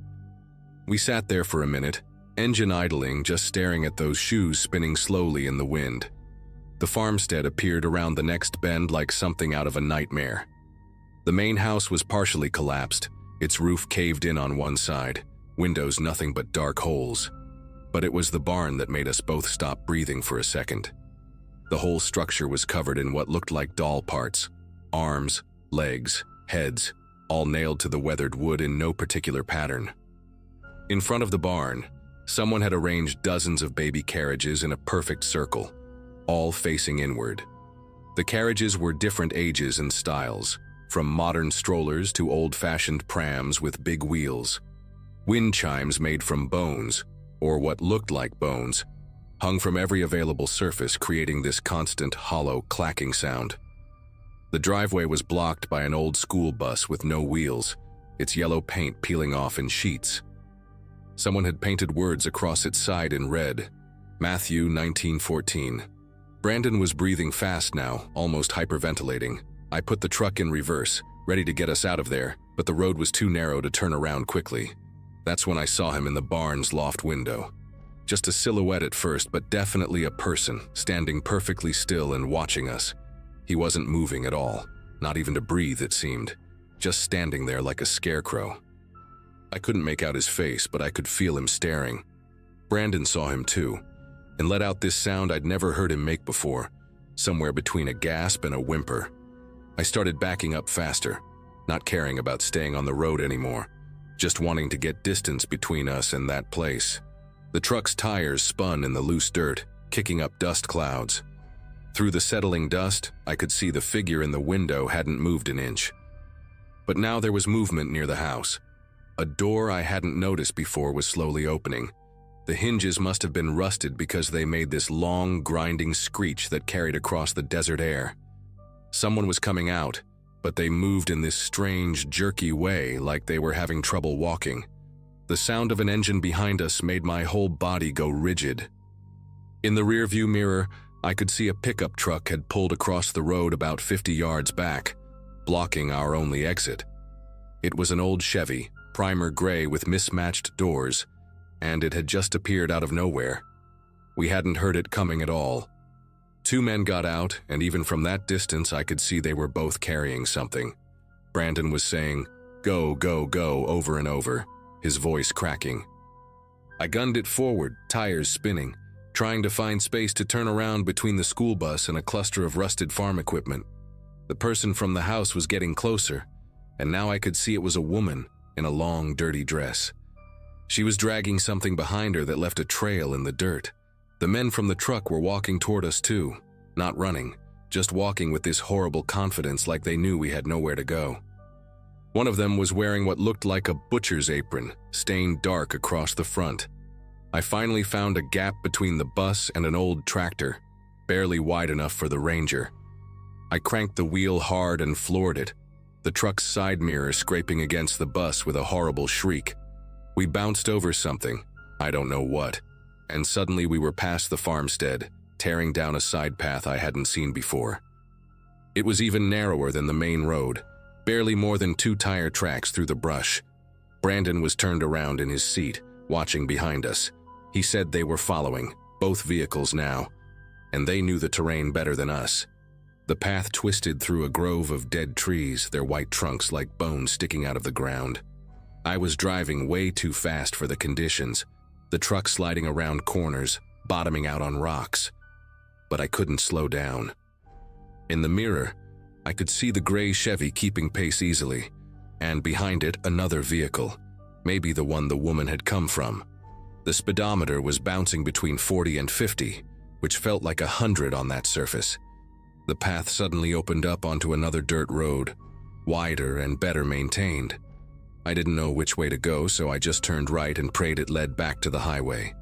We sat there for a minute, engine idling, just staring at those shoes spinning slowly in the wind. The farmstead appeared around the next bend like something out of a nightmare. The main house was partially collapsed, its roof caved in on one side, windows nothing but dark holes. But it was the barn that made us both stop breathing for a second. The whole structure was covered in what looked like doll parts, arms, legs, heads, all nailed to the weathered wood in no particular pattern. In front of the barn, someone had arranged dozens of baby carriages in a perfect circle, all facing inward. The carriages were different ages and styles, from modern strollers to old-fashioned prams with big wheels. Wind chimes made from bones, or what looked like bones, hung from every available surface, creating this constant, hollow, clacking sound. The driveway was blocked by an old school bus with no wheels, its yellow paint peeling off in sheets. Someone had painted words across its side in red, Matthew 19:14. Brandon was breathing fast now, almost hyperventilating. I put the truck in reverse, ready to get us out of there, but the road was too narrow to turn around quickly. That's when I saw him in the barn's loft window. Just a silhouette at first, but definitely a person, standing perfectly still and watching us. He wasn't moving at all, not even to breathe it seemed, just standing there like a scarecrow. I couldn't make out his face, but I could feel him staring. Brandon saw him too, and let out this sound I'd never heard him make before, somewhere between a gasp and a whimper. I started backing up faster, not caring about staying on the road anymore, just wanting to get distance between us and that place. The truck's tires spun in the loose dirt, kicking up dust clouds. Through the settling dust, I could see the figure in the window hadn't moved an inch. But now there was movement near the house. A door I hadn't noticed before was slowly opening. The hinges must have been rusted because they made this long, grinding screech that carried across the desert air. Someone was coming out, but they moved in this strange, jerky way like they were having trouble walking. The sound of an engine behind us made my whole body go rigid. In the rearview mirror, I could see a pickup truck had pulled across the road about 50 yards back, blocking our only exit. It was an old Chevy, primer gray with mismatched doors, and it had just appeared out of nowhere. We hadn't heard it coming at all. Two men got out, and even from that distance I could see they were both carrying something. Brandon was saying, "Go, go, go," over and over, his voice cracking. I gunned it forward, tires spinning, trying to find space to turn around between the school bus and a cluster of rusted farm equipment. The person from the house was getting closer, and now I could see it was a woman in a long, dirty dress. She was dragging something behind her that left a trail in the dirt. The men from the truck were walking toward us too, not running, just walking with this horrible confidence like they knew we had nowhere to go. One of them was wearing what looked like a butcher's apron, stained dark across the front. I finally found a gap between the bus and an old tractor, barely wide enough for the Ranger. I cranked the wheel hard and floored it, the truck's side mirror scraping against the bus with a horrible shriek. We bounced over something, I don't know what, and suddenly we were past the farmstead, tearing down a side path I hadn't seen before. It was even narrower than the main road, barely more than 2 tire tracks through the brush. Brandon was turned around in his seat, watching behind us. He said they were following, both vehicles now, and they knew the terrain better than us. The path twisted through a grove of dead trees, their white trunks like bones sticking out of the ground. I was driving way too fast for the conditions, the truck sliding around corners, bottoming out on rocks. But I couldn't slow down. In the mirror, I could see the gray Chevy keeping pace easily, and behind it another vehicle, maybe the one the woman had come from. The speedometer was bouncing between 40 and 50, which felt like 100 on that surface. The path suddenly opened up onto another dirt road, wider and better maintained. I didn't know which way to go, so I just turned right and prayed it led back to the highway.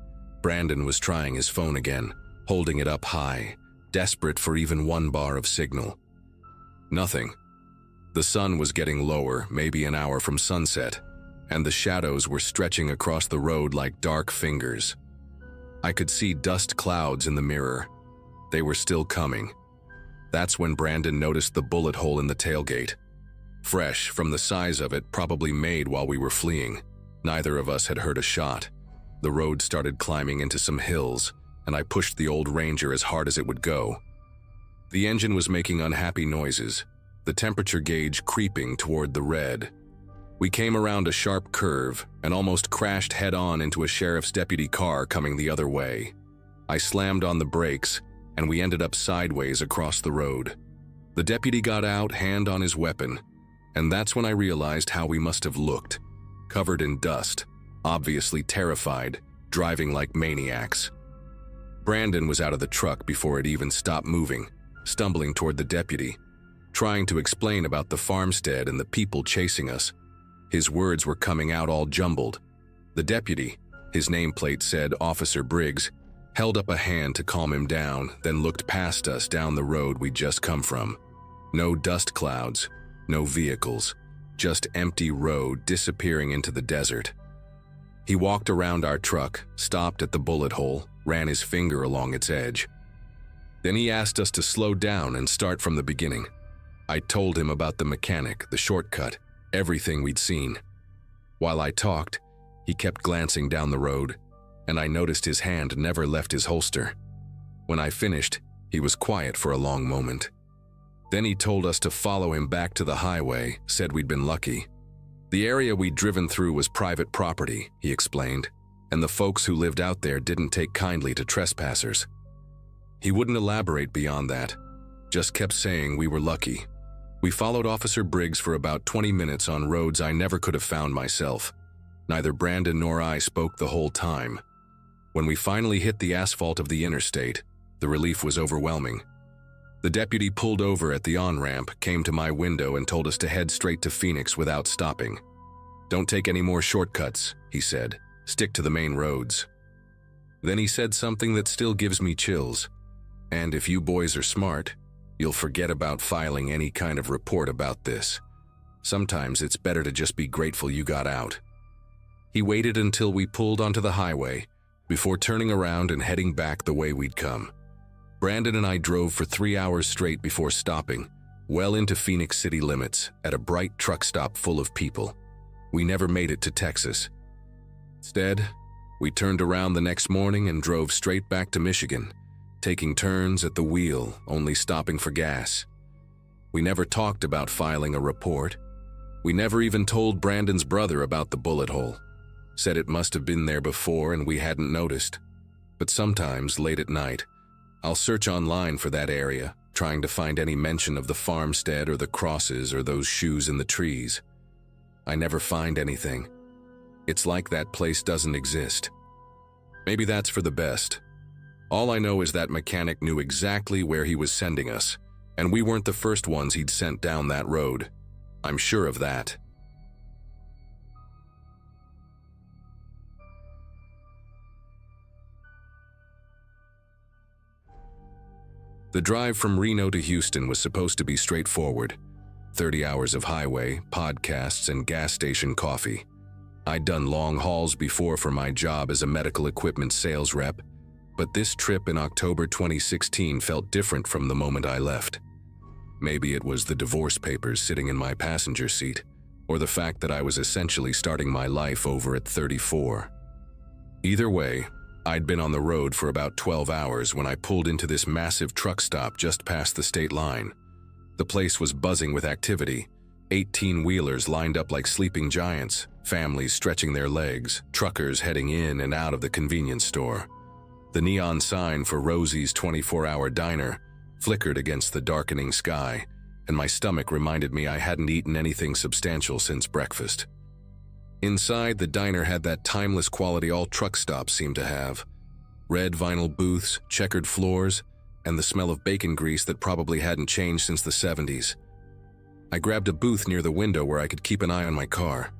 Brandon was trying his phone again, holding it up high, desperate for even 1 bar of signal. Nothing. The sun was getting lower, maybe an hour from sunset. and the shadows were stretching across the road like dark fingers. I could see dust clouds in the mirror. They were still coming. That's when Brandon noticed the bullet hole in the tailgate. Fresh from the size of it, probably made while we were fleeing. Neither of us had heard a shot. The road started climbing into some hills, and I pushed the old Ranger as hard as it would go. The engine was making unhappy noises, the temperature gauge creeping toward the red. We came around a sharp curve and almost crashed head-on into a sheriff's deputy car coming the other way. I slammed on the brakes, and we ended up sideways across the road. The deputy got out, hand on his weapon, and that's when I realized how we must have looked. Covered in dust, obviously terrified, driving like maniacs. Brandon was out of the truck before it even stopped moving, stumbling toward the deputy, trying to explain about the farmstead and the people chasing us. His words were coming out all jumbled. The deputy, his nameplate said Officer Briggs, held up a hand to calm him down, then looked past us down the road we'd just come from. No dust clouds, no vehicles, just empty road disappearing into the desert. He walked around our truck, stopped at the bullet hole, ran his finger along its edge. Then he asked us to slow down and start from the beginning. I told him about the mechanic, the shortcut, everything we'd seen. While I talked, he kept glancing down the road, and I noticed his hand never left his holster. When I finished, he was quiet for a long moment. Then he told us to follow him back to the highway, said we'd been lucky. The area we'd driven through was private property, he explained, and the folks who lived out there didn't take kindly to trespassers. He wouldn't elaborate beyond that, just kept saying we were lucky. We followed Officer Briggs for about 20 minutes on roads I never could have found myself. Neither Brandon nor I spoke the whole time. When we finally hit the asphalt of the interstate, the relief was overwhelming. The deputy pulled over at the on-ramp, came to my window and told us to head straight to Phoenix without stopping. "Don't take any more shortcuts," he said. "Stick to the main roads." Then he said something that still gives me chills. "And if you boys are smart, you'll forget about filing any kind of report about this. Sometimes it's better to just be grateful you got out." He waited until we pulled onto the highway before turning around and heading back the way we'd come. Brandon and I drove for 3 hours straight before stopping, well into Phoenix city limits, at a bright truck stop full of people. We never made it to Texas. Instead, we turned around the next morning and drove straight back to Michigan, taking turns at the wheel, only stopping for gas. We never talked about filing a report. We never even told Brandon's brother about the bullet hole. Said it must have been there before and we hadn't noticed. But sometimes, late at night, I'll search online for that area, trying to find any mention of the farmstead or the crosses or those shoes in the trees. I never find anything. It's like that place doesn't exist. Maybe that's for the best. All I know is that mechanic knew exactly where he was sending us, and we weren't the first ones he'd sent down that road. I'm sure of that. The drive from Reno to Houston was supposed to be straightforward. 30 hours of highway, podcasts, and gas station coffee. I'd done long hauls before for my job as a medical equipment sales rep, but this trip in October 2016 felt different from the moment I left. Maybe it was the divorce papers sitting in my passenger seat, or the fact that I was essentially starting my life over at 34. Either way, I'd been on the road for about 12 hours when I pulled into this massive truck stop just past the state line. The place was buzzing with activity. 18-wheelers lined up like sleeping giants, families stretching their legs, truckers heading in and out of the convenience store. The neon sign for Rosie's 24-hour diner flickered against the darkening sky, and my stomach reminded me I hadn't eaten anything substantial since breakfast. Inside, the diner had that timeless quality all truck stops seem to have. Red vinyl booths, checkered floors, and the smell of bacon grease that probably hadn't changed since the 70s. I grabbed a booth near the window where I could keep an eye on my car.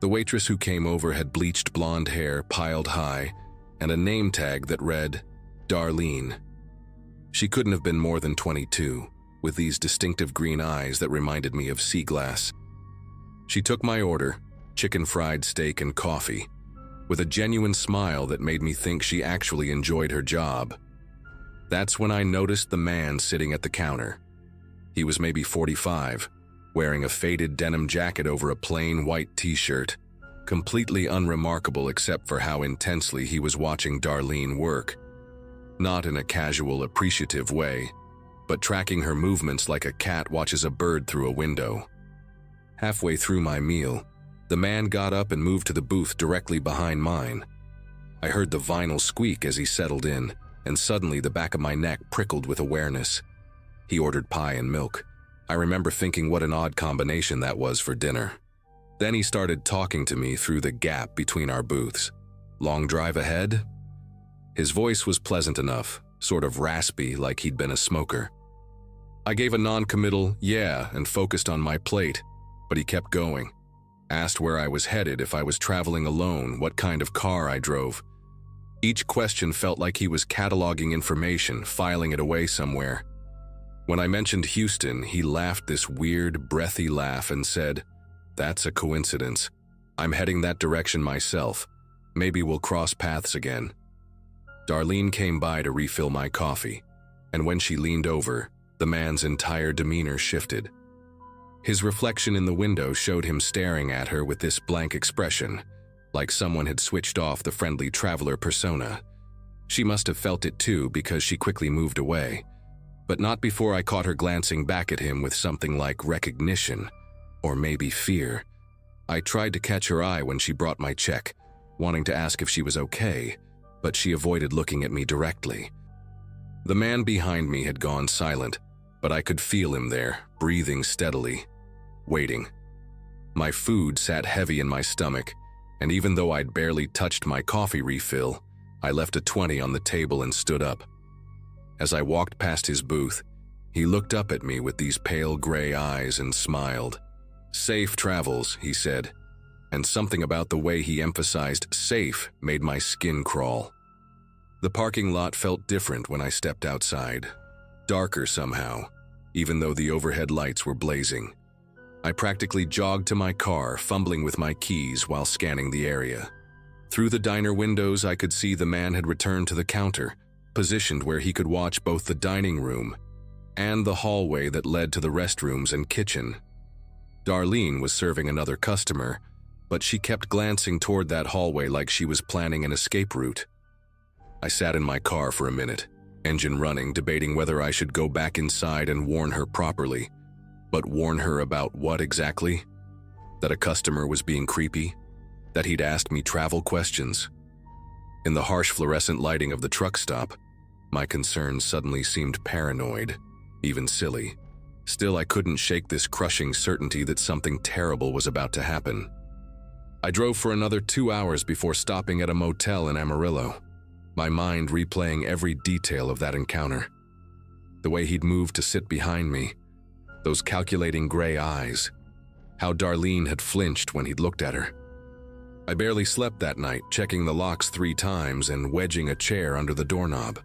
The waitress who came over had bleached blonde hair piled high and a name tag that read, Darlene. She couldn't have been more than 22, with these distinctive green eyes that reminded me of sea glass. She took my order, chicken fried steak and coffee, with a genuine smile that made me think she actually enjoyed her job. That's when I noticed the man sitting at the counter. He was maybe 45, wearing a faded denim jacket over a plain white t-shirt, completely unremarkable except for how intensely he was watching Darlene work. Not in a casual, appreciative way, but tracking her movements like a cat watches a bird through a window. Halfway through my meal, the man got up and moved to the booth directly behind mine. I heard the vinyl squeak as he settled in, and suddenly the back of my neck prickled with awareness. He ordered pie and milk. I remember thinking what an odd combination that was for dinner. Then he started talking to me through the gap between our booths. Long drive ahead? His voice was pleasant enough, sort of raspy like he'd been a smoker. I gave a non-committal yeah and focused on my plate, but he kept going. Asked where I was headed, if I was traveling alone, what kind of car I drove. Each question felt like he was cataloging information, filing it away somewhere. When I mentioned Houston, he laughed this weird, breathy laugh and said, "That's a coincidence. I'm heading that direction myself. Maybe we'll cross paths again." Darlene came by to refill my coffee, and when she leaned over, the man's entire demeanor shifted. His reflection in the window showed him staring at her with this blank expression, like someone had switched off the friendly traveler persona. She must have felt it too because she quickly moved away, but not before I caught her glancing back at him with something like recognition, or maybe fear. I tried to catch her eye when she brought my check, wanting to ask if she was okay, but she avoided looking at me directly. The man behind me had gone silent, but I could feel him there, breathing steadily, waiting. My food sat heavy in my stomach, and even though I'd barely touched my coffee refill, I left a 20 on the table and stood up. As I walked past his booth, he looked up at me with these pale gray eyes and smiled. "Safe travels," he said, and something about the way he emphasized safe made my skin crawl. The parking lot felt different when I stepped outside, darker somehow, even though the overhead lights were blazing. I practically jogged to my car, fumbling with my keys while scanning the area. Through the diner windows, I could see the man had returned to the counter, positioned where he could watch both the dining room and the hallway that led to the restrooms and kitchen. Darlene was serving another customer, but she kept glancing toward that hallway like she was planning an escape route. I sat in my car for a minute, engine running, debating whether I should go back inside and warn her properly. But warn her about what exactly? That a customer was being creepy? That he'd asked me travel questions? In the harsh fluorescent lighting of the truck stop, my concerns suddenly seemed paranoid, even silly. Still, I couldn't shake this crushing certainty that something terrible was about to happen. I drove for another 2 hours before stopping at a motel in Amarillo, my mind replaying every detail of that encounter. The way he'd moved to sit behind me, those calculating gray eyes, how Darlene had flinched when he'd looked at her. I barely slept that night, checking the locks 3 times and wedging a chair under the doorknob.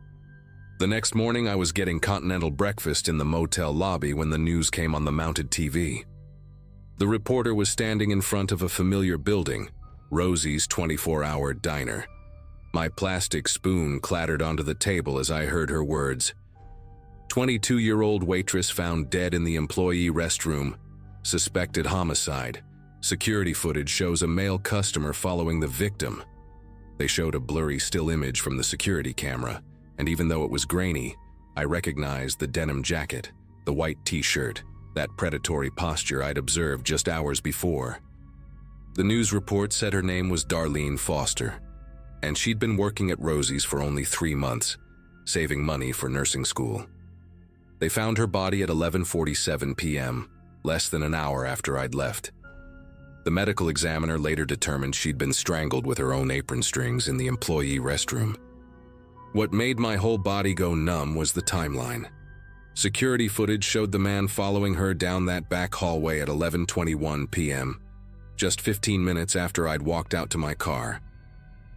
The next morning, I was getting continental breakfast in the motel lobby when the news came on the mounted TV. The reporter was standing in front of a familiar building, Rosie's 24-hour diner. My plastic spoon clattered onto the table as I heard her words. 22-year-old waitress found dead in the employee restroom. Suspected homicide. Security footage shows a male customer following the victim. They showed a blurry still image from the security camera, and even though it was grainy, I recognized the denim jacket, the white t-shirt, that predatory posture I'd observed just hours before. The news report said her name was Darlene Foster, and she'd been working at Rosie's for only 3 months, saving money for nursing school. They found her body at 11:47 p.m., less than an hour after I'd left. The medical examiner later determined she'd been strangled with her own apron strings in the employee restroom. What made my whole body go numb was the timeline. Security footage showed the man following her down that back hallway at 11:21 p.m., just 15 minutes after I'd walked out to my car.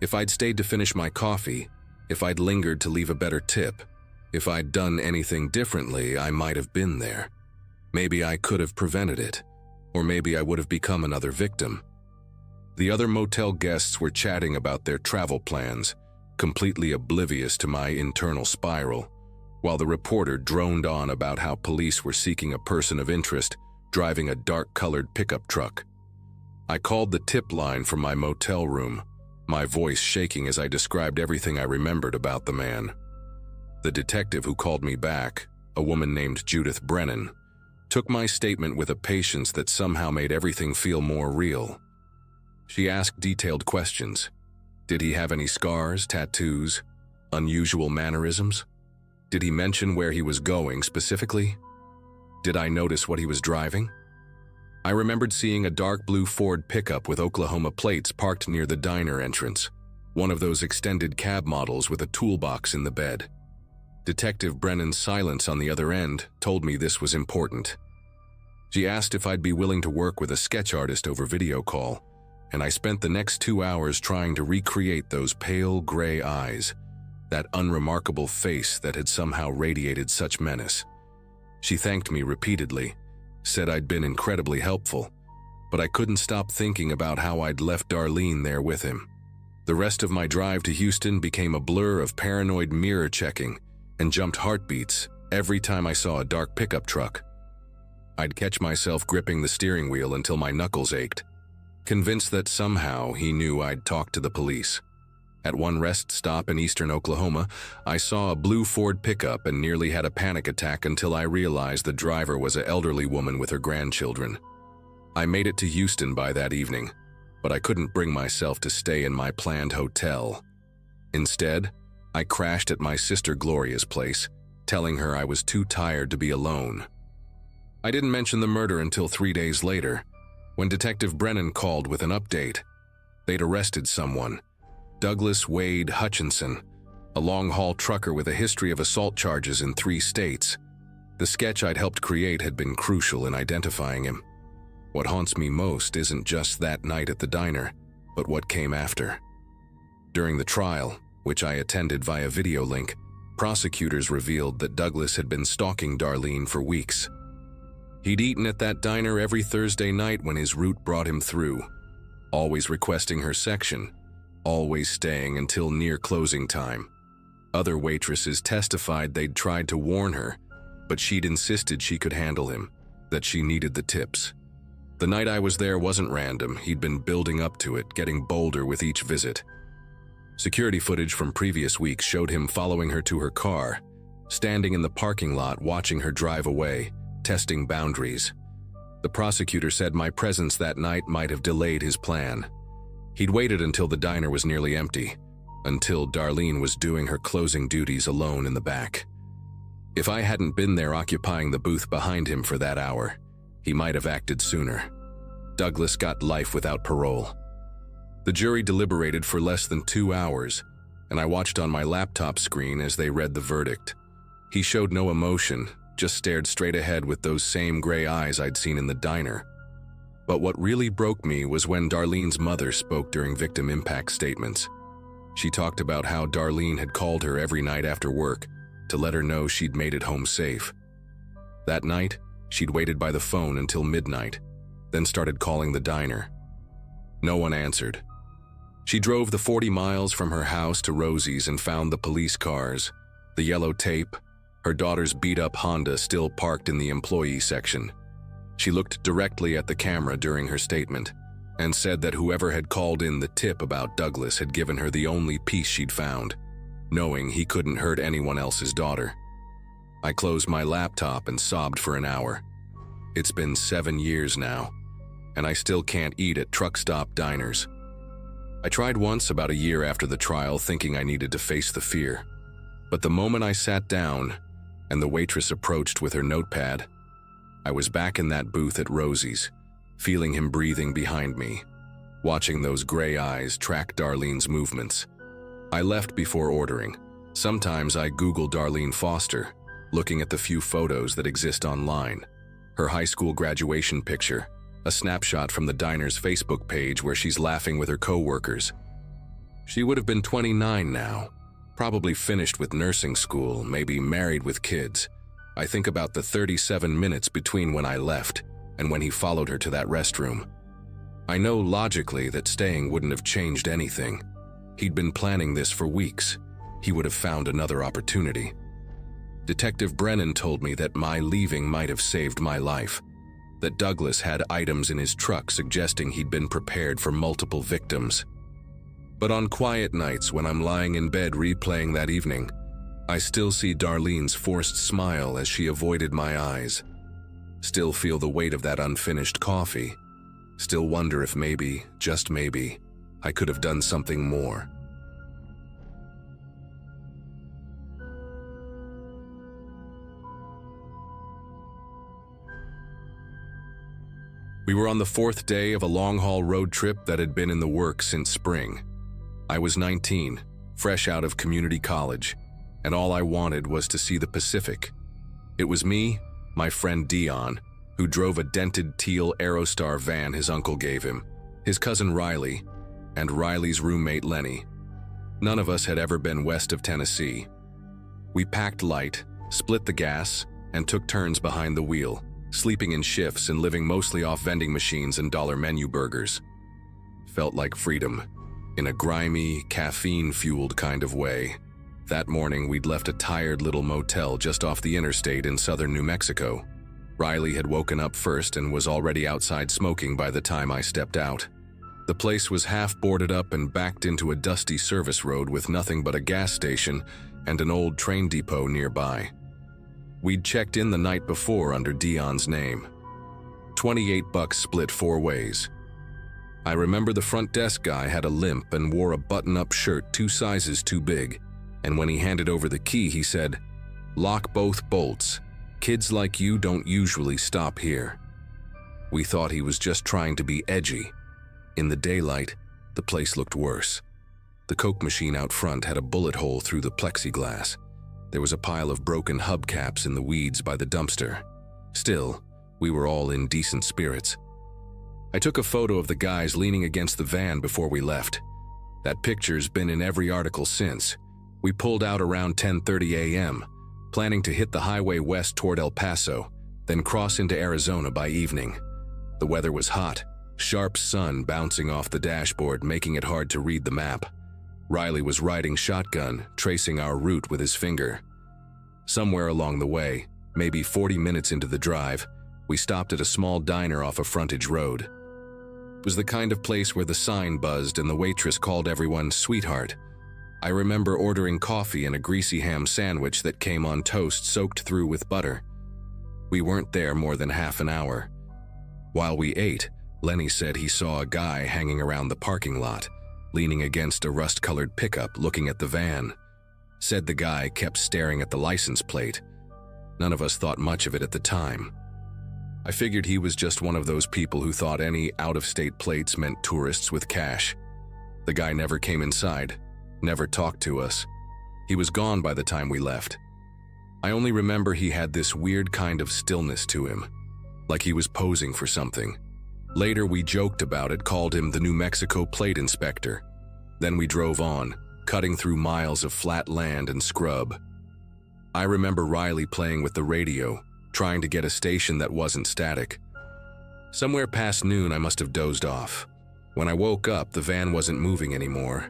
If I'd stayed to finish my coffee, if I'd lingered to leave a better tip, if I'd done anything differently, I might have been there. Maybe I could have prevented it, or maybe I would have become another victim. The other motel guests were chatting about their travel plans, completely oblivious to my internal spiral, while the reporter droned on about how police were seeking a person of interest driving a dark-colored pickup truck. I called the tip line from my motel room, my voice shaking as I described everything I remembered about the man. The detective who called me back, a woman named Judith Brennan, took my statement with a patience that somehow made everything feel more real. She asked detailed questions. Did he have any scars, tattoos, unusual mannerisms? Did he mention where he was going specifically? Did I notice what he was driving? I remembered seeing a dark blue Ford pickup with Oklahoma plates parked near the diner entrance, one of those extended cab models with a toolbox in the bed. Detective Brennan's silence on the other end told me this was important. She asked if I'd be willing to work with a sketch artist over video call, and I spent the next 2 hours trying to recreate those pale gray eyes, that unremarkable face that had somehow radiated such menace. She thanked me repeatedly, said I'd been incredibly helpful, but I couldn't stop thinking about how I'd left Darlene there with him. The rest of my drive to Houston became a blur of paranoid mirror checking and jumped heartbeats every time I saw a dark pickup truck. I'd catch myself gripping the steering wheel until my knuckles ached, convinced that somehow he knew I'd talked to the police. At one rest stop in eastern Oklahoma, I saw a blue Ford pickup and nearly had a panic attack until I realized the driver was an elderly woman with her grandchildren. I made it to Houston by that evening, but I couldn't bring myself to stay in my planned hotel. Instead, I crashed at my sister Gloria's place, telling her I was too tired to be alone. I didn't mention the murder until 3 days later, when Detective Brennan called with an update. They'd arrested someone, Douglas Wade Hutchinson, a long-haul trucker with a history of assault charges in 3 states. The sketch I'd helped create had been crucial in identifying him. What haunts me most isn't just that night at the diner, but what came after. During the trial, which I attended via video link, prosecutors revealed that Douglas had been stalking Darlene for weeks. He'd eaten at that diner every Thursday night when his route brought him through, always requesting her section, always staying until near closing time. Other waitresses testified they'd tried to warn her, but she'd insisted she could handle him, that she needed the tips. The night I was there wasn't random. He'd been building up to it, getting bolder with each visit. Security footage from previous weeks showed him following her to her car, standing in the parking lot watching her drive away, testing boundaries. The prosecutor said my presence that night might have delayed his plan. He'd waited until the diner was nearly empty, until Darlene was doing her closing duties alone in the back. If I hadn't been there occupying the booth behind him for that hour, he might have acted sooner. Douglas got life without parole. The jury deliberated for less than 2 hours, and I watched on my laptop screen as they read the verdict. He showed no emotion, just stared straight ahead with those same gray eyes I'd seen in the diner. But what really broke me was when Darlene's mother spoke during victim impact statements. She talked about how Darlene had called her every night after work to let her know she'd made it home safe. That night, she'd waited by the phone until midnight, then started calling the diner. No one answered. She drove the 40 miles from her house to Rosie's and found the police cars, the yellow tape, her daughter's beat-up Honda still parked in the employee section. She looked directly at the camera during her statement and said that whoever had called in the tip about Douglas had given her the only peace she'd found, knowing he couldn't hurt anyone else's daughter. I closed my laptop and sobbed for an hour. It's been 7 years now, and I still can't eat at truck stop diners. I tried once about a year after the trial, thinking I needed to face the fear. But the moment I sat down and the waitress approached with her notepad, I was back in that booth at Rosie's, feeling him breathing behind me, watching those gray eyes track Darlene's movements. I left before ordering. Sometimes I Google Darlene Foster, looking at the few photos that exist online. Her high school graduation picture, a snapshot from the diner's Facebook page where she's laughing with her co-workers. She would have been 29 now, probably finished with nursing school, maybe married with kids. I think about the 37 minutes between when I left and when he followed her to that restroom. I know logically that staying wouldn't have changed anything. He'd been planning this for weeks. He would have found another opportunity. Detective Brennan told me that my leaving might have saved my life, that Douglas had items in his truck suggesting he'd been prepared for multiple victims. But on quiet nights when I'm lying in bed replaying that evening, I still see Darlene's forced smile as she avoided my eyes. Still feel the weight of that unfinished coffee. Still wonder if maybe, just maybe, I could have done something more. We were on the 4th day of a long-haul road trip that had been in the works since spring. I was 19, fresh out of community college, and all I wanted was to see the Pacific. It was me, my friend Dion, who drove a dented teal Aerostar van his uncle gave him, his cousin Riley, and Riley's roommate Lenny. None of us had ever been west of Tennessee. We packed light, split the gas, and took turns behind the wheel, sleeping in shifts and living mostly off vending machines and dollar menu burgers. Felt like freedom, in a grimy, caffeine-fueled kind of way. That morning, we'd left a tired little motel just off the interstate in southern New Mexico. Riley had woken up first and was already outside smoking by the time I stepped out. The place was half boarded up and backed into a dusty service road with nothing but a gas station and an old train depot nearby. We'd checked in the night before under Dion's name. $28 split 4 ways. I remember the front desk guy had a limp and wore a button-up shirt 2 sizes too big, and when he handed over the key, he said, "Lock both bolts. Kids like you don't usually stop here." We thought he was just trying to be edgy. In the daylight, the place looked worse. The Coke machine out front had a bullet hole through the plexiglass. There was a pile of broken hubcaps in the weeds by the dumpster. Still, we were all in decent spirits. I took a photo of the guys leaning against the van before we left. That picture's been in every article since. We pulled out around 10:30 a.m., planning to hit the highway west toward El Paso, then cross into Arizona by evening. The weather was hot, sharp sun bouncing off the dashboard, making it hard to read the map. Riley was riding shotgun, tracing our route with his finger. Somewhere along the way, maybe 40 minutes into the drive, we stopped at a small diner off a frontage road. It was the kind of place where the sign buzzed and the waitress called everyone sweetheart. I remember ordering coffee and a greasy ham sandwich that came on toast soaked through with butter. We weren't there more than half an hour. While we ate, Lenny said he saw a guy hanging around the parking lot, leaning against a rust-colored pickup looking at the van. Said the guy kept staring at the license plate. None of us thought much of it at the time. I figured he was just one of those people who thought any out-of-state plates meant tourists with cash. The guy never came inside, never talked to us. He was gone by the time we left. I only remember he had this weird kind of stillness to him, like he was posing for something. Later we joked about it, called him the New Mexico Plate Inspector. Then we drove on, cutting through miles of flat land and scrub. I remember Riley playing with the radio, trying to get a station that wasn't static. Somewhere past noon I must have dozed off. When I woke up, the van wasn't moving anymore,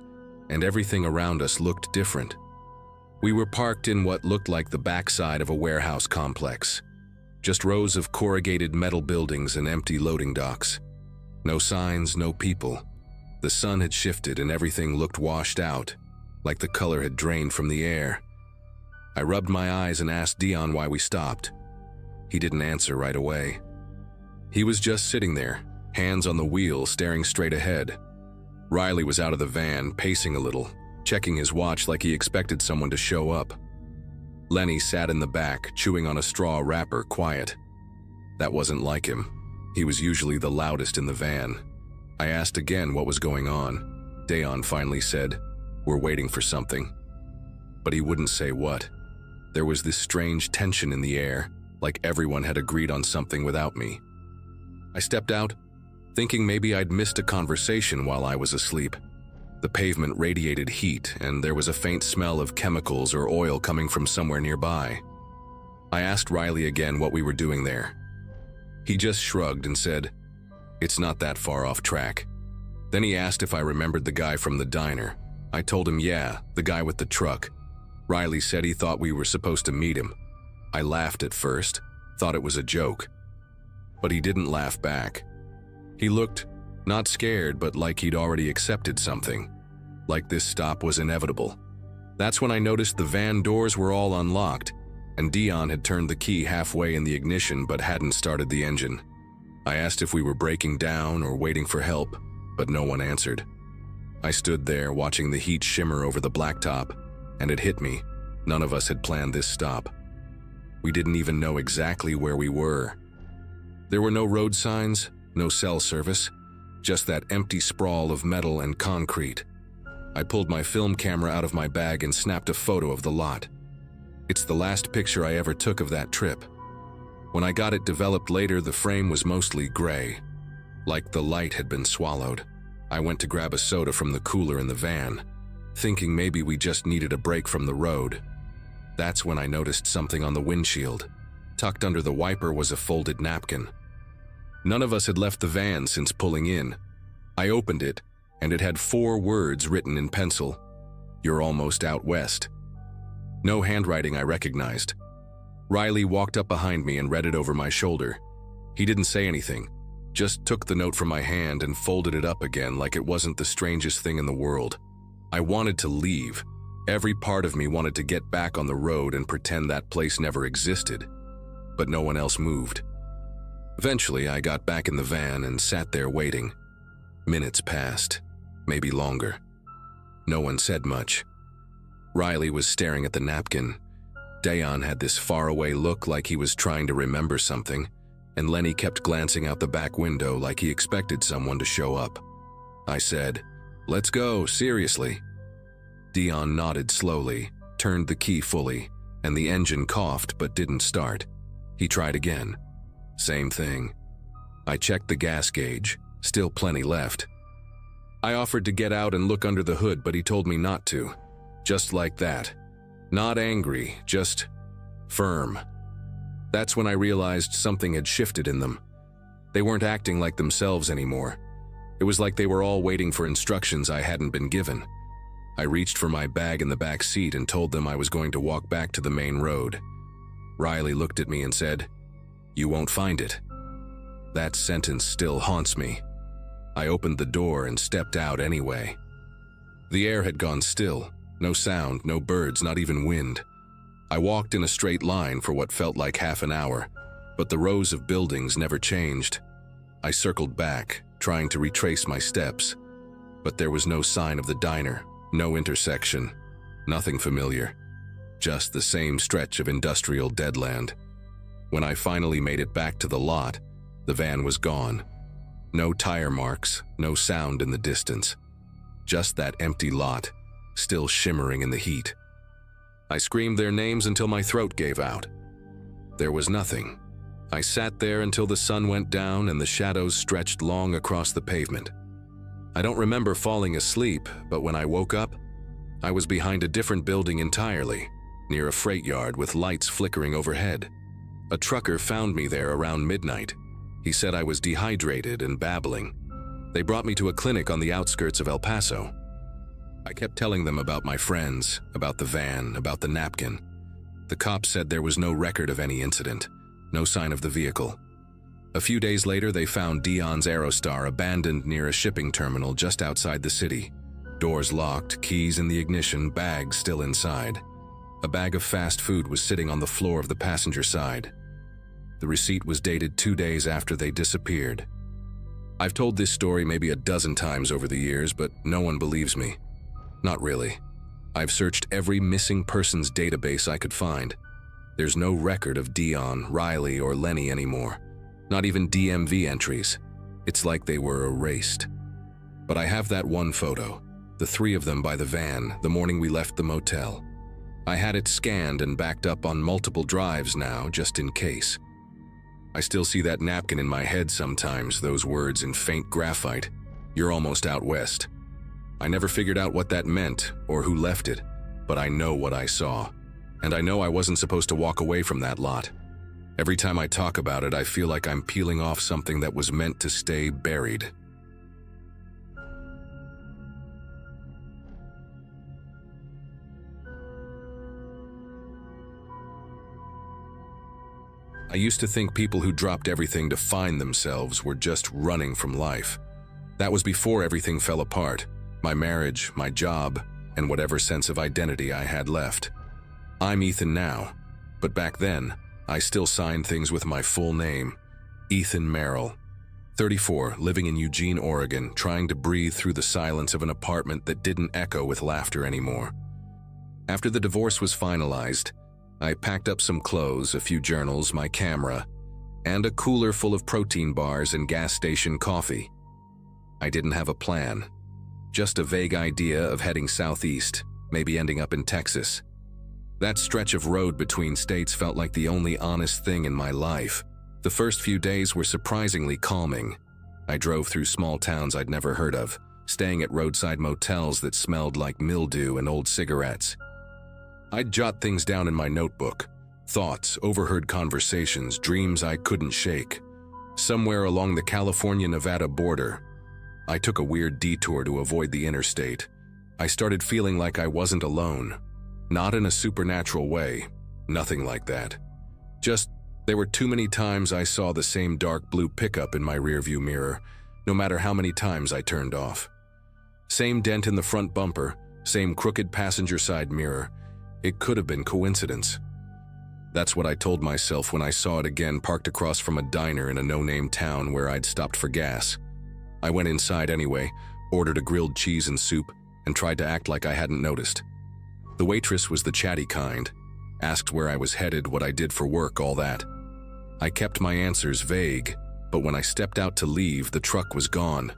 and everything around us looked different. We were parked in what looked like the backside of a warehouse complex. Just rows of corrugated metal buildings and empty loading docks. No signs, no people. The sun had shifted and everything looked washed out, like the color had drained from the air. I rubbed my eyes and asked Dion why we stopped. He didn't answer right away. He was just sitting there, hands on the wheel, staring straight ahead. Riley was out of the van, pacing a little, checking his watch like he expected someone to show up. Lenny sat in the back, chewing on a straw wrapper, quiet. That wasn't like him. He was usually the loudest in the van. I asked again what was going on. Dion finally said, "We're waiting for something." But he wouldn't say what. There was this strange tension in the air, like everyone had agreed on something without me. I stepped out, thinking maybe I'd missed a conversation while I was asleep. The pavement radiated heat, and there was a faint smell of chemicals or oil coming from somewhere nearby. I asked Riley again what we were doing there. He just shrugged and said, It's not that far off track. Then he asked if I remembered the guy from the diner. I told him yeah, the guy with the truck. Riley said he thought we were supposed to meet him. I laughed at first, thought it was a joke. But he didn't laugh back. He looked, not scared, but like he'd already accepted something. Like this stop was inevitable. That's when I noticed the van doors were all unlocked, and Dion had turned the key halfway in the ignition but hadn't started the engine. I asked if we were breaking down or waiting for help, but no one answered. I stood there watching the heat shimmer over the blacktop, and it hit me. None of us had planned this stop. We didn't even know exactly where we were. There were no road signs, no cell service, just that empty sprawl of metal and concrete. I pulled my film camera out of my bag and snapped a photo of the lot. It's the last picture I ever took of that trip. When I got it developed later, the frame was mostly gray, like the light had been swallowed. I went to grab a soda from the cooler in the van, thinking maybe we just needed a break from the road. That's when I noticed something on the windshield. Tucked under the wiper was a folded napkin. None of us had left the van since pulling in. I opened it, and it had 4 words written in pencil. "You're almost out west." No handwriting I recognized. Riley walked up behind me and read it over my shoulder. He didn't say anything, just took the note from my hand and folded it up again like it wasn't the strangest thing in the world. I wanted to leave. Every part of me wanted to get back on the road and pretend that place never existed. But no one else moved. Eventually, I got back in the van and sat there waiting. Minutes passed, maybe longer. No one said much. Riley was staring at the napkin. Dion had this faraway look like he was trying to remember something, and Lenny kept glancing out the back window like he expected someone to show up. I said, "Let's go, seriously." Dion nodded slowly, turned the key fully, and the engine coughed but didn't start. He tried again. Same thing. I checked the gas gauge, still plenty left. I offered to get out and look under the hood, but he told me not to. Just like that. Not angry, just firm. That's when I realized something had shifted in them. They weren't acting like themselves anymore. It was like they were all waiting for instructions I hadn't been given. I reached for my bag in the back seat and told them I was going to walk back to the main road. Riley looked at me and said, "You won't find it." That sentence still haunts me. I opened the door and stepped out anyway. The air had gone still. No sound, no birds, not even wind. I walked in a straight line for what felt like half an hour, but the rows of buildings never changed. I circled back, trying to retrace my steps, but there was no sign of the diner, no intersection, nothing familiar, just the same stretch of industrial deadland. When I finally made it back to the lot, the van was gone. No tire marks, no sound in the distance. Just that empty lot, still shimmering in the heat. I screamed their names until my throat gave out. There was nothing. I sat there until the sun went down and the shadows stretched long across the pavement. I don't remember falling asleep, but when I woke up, I was behind a different building entirely, near a freight yard with lights flickering overhead. A trucker found me there around midnight. He said I was dehydrated and babbling. They brought me to a clinic on the outskirts of El Paso. I kept telling them about my friends, about the van, about the napkin. The cops said there was no record of any incident, no sign of the vehicle. A few days later, they found Dion's Aerostar abandoned near a shipping terminal just outside the city. Doors locked, keys in the ignition, bags still inside. A bag of fast food was sitting on the floor of the passenger side. The receipt was dated 2 days after they disappeared. I've told this story maybe a dozen times over the years, but no one believes me. Not really. I've searched every missing persons database I could find. There's no record of Dion, Riley, or Lenny anymore. Not even DMV entries. It's like they were erased. But I have that one photo, the 3 of them by the van, the morning we left the motel. I had it scanned and backed up on multiple drives now, just in case. I still see that napkin in my head sometimes, those words in faint graphite. "You're almost out west." I never figured out what that meant or who left it, but I know what I saw. And I know I wasn't supposed to walk away from that lot. Every time I talk about it, I feel like I'm peeling off something that was meant to stay buried. I used to think people who dropped everything to find themselves were just running from life. That was before everything fell apart. My marriage, my job, and whatever sense of identity I had left. I'm Ethan now, but back then, I still signed things with my full name, Ethan Merrill. 34, living in Eugene, Oregon, trying to breathe through the silence of an apartment that didn't echo with laughter anymore. After the divorce was finalized, I packed up some clothes, a few journals, my camera, and a cooler full of protein bars and gas station coffee. I didn't have a plan, just a vague idea of heading southeast, maybe ending up in Texas. That stretch of road between states felt like the only honest thing in my life. The first few days were surprisingly calming. I drove through small towns I'd never heard of, staying at roadside motels that smelled like mildew and old cigarettes. I'd jot things down in my notebook, thoughts, overheard conversations, dreams I couldn't shake. Somewhere along the California-Nevada border, I took a weird detour to avoid the interstate. I started feeling like I wasn't alone. Not in a supernatural way, nothing like that. Just, there were too many times I saw the same dark blue pickup in my rearview mirror, no matter how many times I turned off. Same dent in the front bumper, same crooked passenger side mirror. It could have been coincidence. That's what I told myself when I saw it again parked across from a diner in a no-name town where I'd stopped for gas. I went inside anyway, ordered a grilled cheese and soup, and tried to act like I hadn't noticed. The waitress was the chatty kind, asked where I was headed, what I did for work, all that. I kept my answers vague, but when I stepped out to leave, the truck was gone.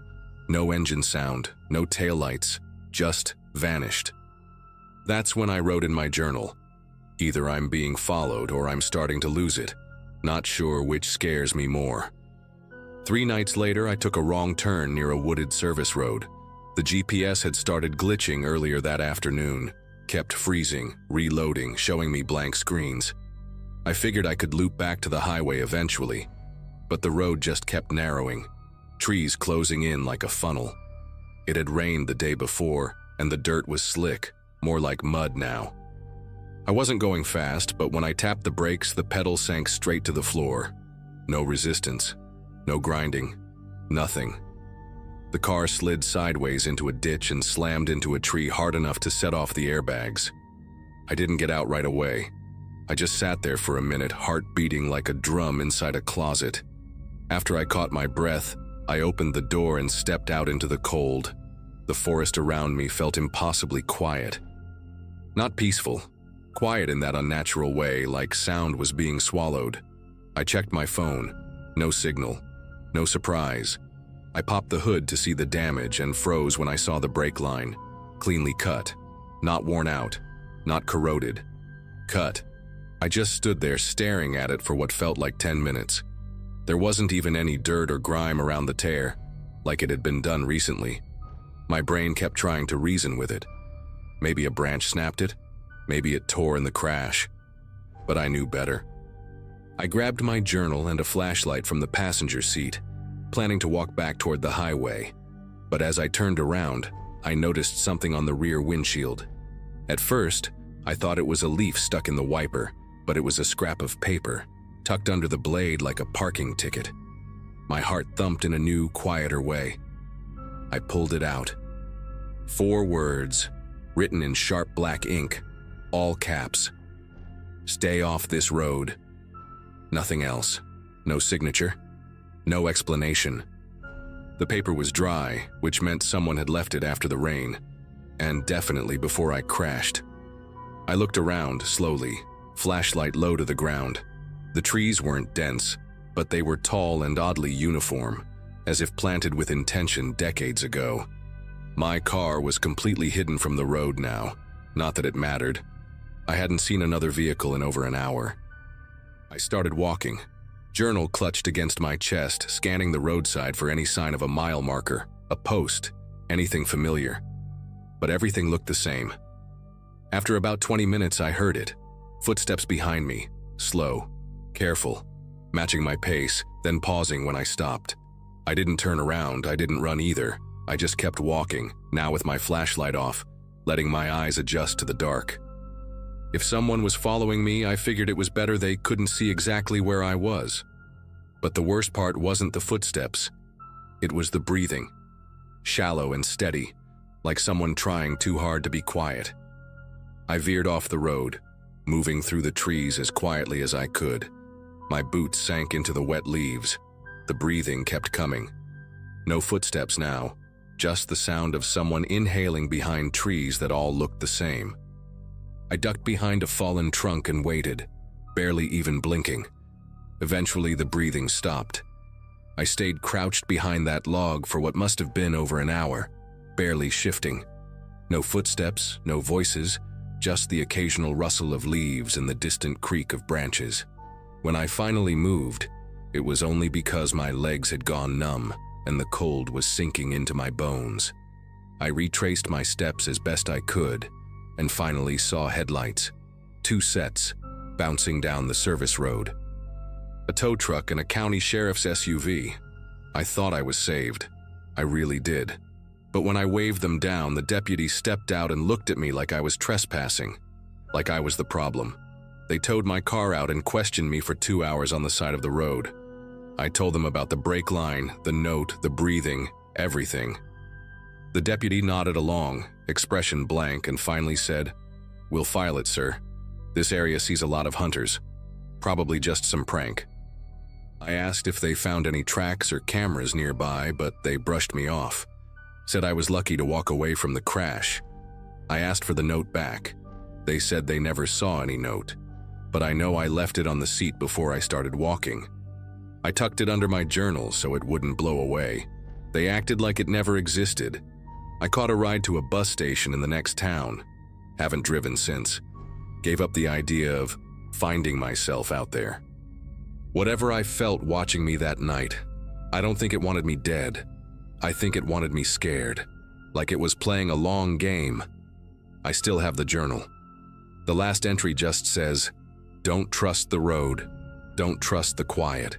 No engine sound, no taillights, just vanished. That's when I wrote in my journal, either I'm being followed or I'm starting to lose it. Not sure which scares me more. 3 nights later, I took a wrong turn near a wooded service road. The GPS had started glitching earlier that afternoon, kept freezing, reloading, showing me blank screens. I figured I could loop back to the highway eventually, but the road just kept narrowing, trees closing in like a funnel. It had rained the day before, and the dirt was slick, more like mud now. I wasn't going fast, but when I tapped the brakes, the pedal sank straight to the floor. No resistance, no grinding, nothing. The car slid sideways into a ditch and slammed into a tree hard enough to set off the airbags. I didn't get out right away. I just sat there for a minute, heart beating like a drum inside a closet. After I caught my breath, I opened the door and stepped out into the cold. The forest around me felt impossibly quiet. Not peaceful, quiet in that unnatural way, like sound was being swallowed. I checked my phone. No signal. No surprise. I popped the hood to see the damage and froze when I saw the brake line. Cleanly cut. Not worn out. Not corroded. Cut. I just stood there staring at it for what felt like 10 minutes. There wasn't even any dirt or grime around the tear, like it had been done recently. My brain kept trying to reason with it. Maybe a branch snapped it. Maybe it tore in the crash. But I knew better. I grabbed my journal and a flashlight from the passenger seat, planning to walk back toward the highway. But as I turned around, I noticed something on the rear windshield. At first, I thought it was a leaf stuck in the wiper, but it was a scrap of paper, tucked under the blade like a parking ticket. My heart thumped in a new, quieter way. I pulled it out. 4 words, written in sharp black ink, all caps. Stay off this road. Nothing else. No signature. No explanation. The paper was dry, which meant someone had left it after the rain, and definitely before I crashed. I looked around slowly, flashlight low to the ground. The trees weren't dense, but they were tall and oddly uniform, as if planted with intention decades ago. My car was completely hidden from the road now. Not that it mattered. I hadn't seen another vehicle in over an hour. I started walking, journal clutched against my chest, scanning the roadside for any sign of a mile marker, a post, anything familiar. But everything looked the same. After about 20 minutes, I heard it. Footsteps behind me, slow, careful, matching my pace, then pausing when I stopped. I didn't turn around, I didn't run either. I just kept walking, now with my flashlight off, letting my eyes adjust to the dark. If someone was following me, I figured it was better they couldn't see exactly where I was. But the worst part wasn't the footsteps. It was the breathing. Shallow and steady, like someone trying too hard to be quiet. I veered off the road, moving through the trees as quietly as I could. My boots sank into the wet leaves. The breathing kept coming. No footsteps now, just the sound of someone inhaling behind trees that all looked the same. I ducked behind a fallen trunk and waited, barely even blinking. Eventually, the breathing stopped. I stayed crouched behind that log for what must have been over an hour, barely shifting. No footsteps, no voices, just the occasional rustle of leaves and the distant creak of branches. When I finally moved, it was only because my legs had gone numb and the cold was sinking into my bones. I retraced my steps as best I could and finally saw headlights, 2 sets, bouncing down the service road. A tow truck and a county sheriff's SUV. I thought I was saved. I really did. But when I waved them down, the deputy stepped out and looked at me like I was trespassing, like I was the problem. They towed my car out and questioned me for 2 hours on the side of the road. I told them about the brake line, the note, the breathing, everything. The deputy nodded along, expression blank, and finally said, "We'll file it, sir. This area sees a lot of hunters. Probably just some prank." I asked if they found any tracks or cameras nearby, but they brushed me off. Said I was lucky to walk away from the crash. I asked for the note back. They said they never saw any note, but I know I left it on the seat before I started walking. I tucked it under my journal so it wouldn't blow away. They acted like it never existed. I caught a ride to a bus station in the next town. Haven't driven since. Gave up the idea of finding myself out there. Whatever I felt watching me that night, I don't think it wanted me dead. I think it wanted me scared, like it was playing a long game. I still have the journal. The last entry just says, "Don't trust the road. Don't trust the quiet."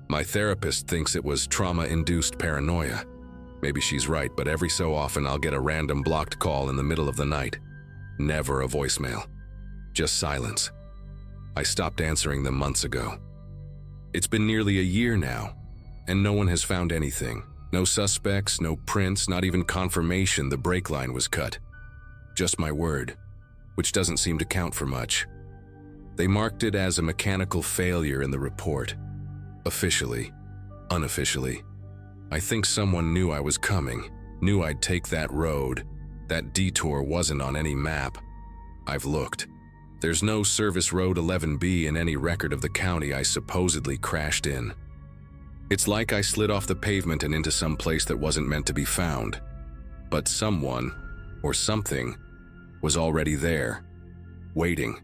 My therapist thinks it was trauma-induced paranoia. Maybe she's right, but every so often I'll get a random blocked call in the middle of the night. Never a voicemail. Just silence. I stopped answering them months ago. It's been nearly a year now, and no one has found anything. No suspects, no prints, not even confirmation the brake line was cut. Just my word, which doesn't seem to count for much. They marked it as a mechanical failure in the report. Officially, unofficially. I think someone knew I was coming, knew I'd take that road. That detour wasn't on any map. I've looked. There's no Service Road 11B in any record of the county I supposedly crashed in. It's like I slid off the pavement and into some place that wasn't meant to be found. But someone, or something, was already there, waiting.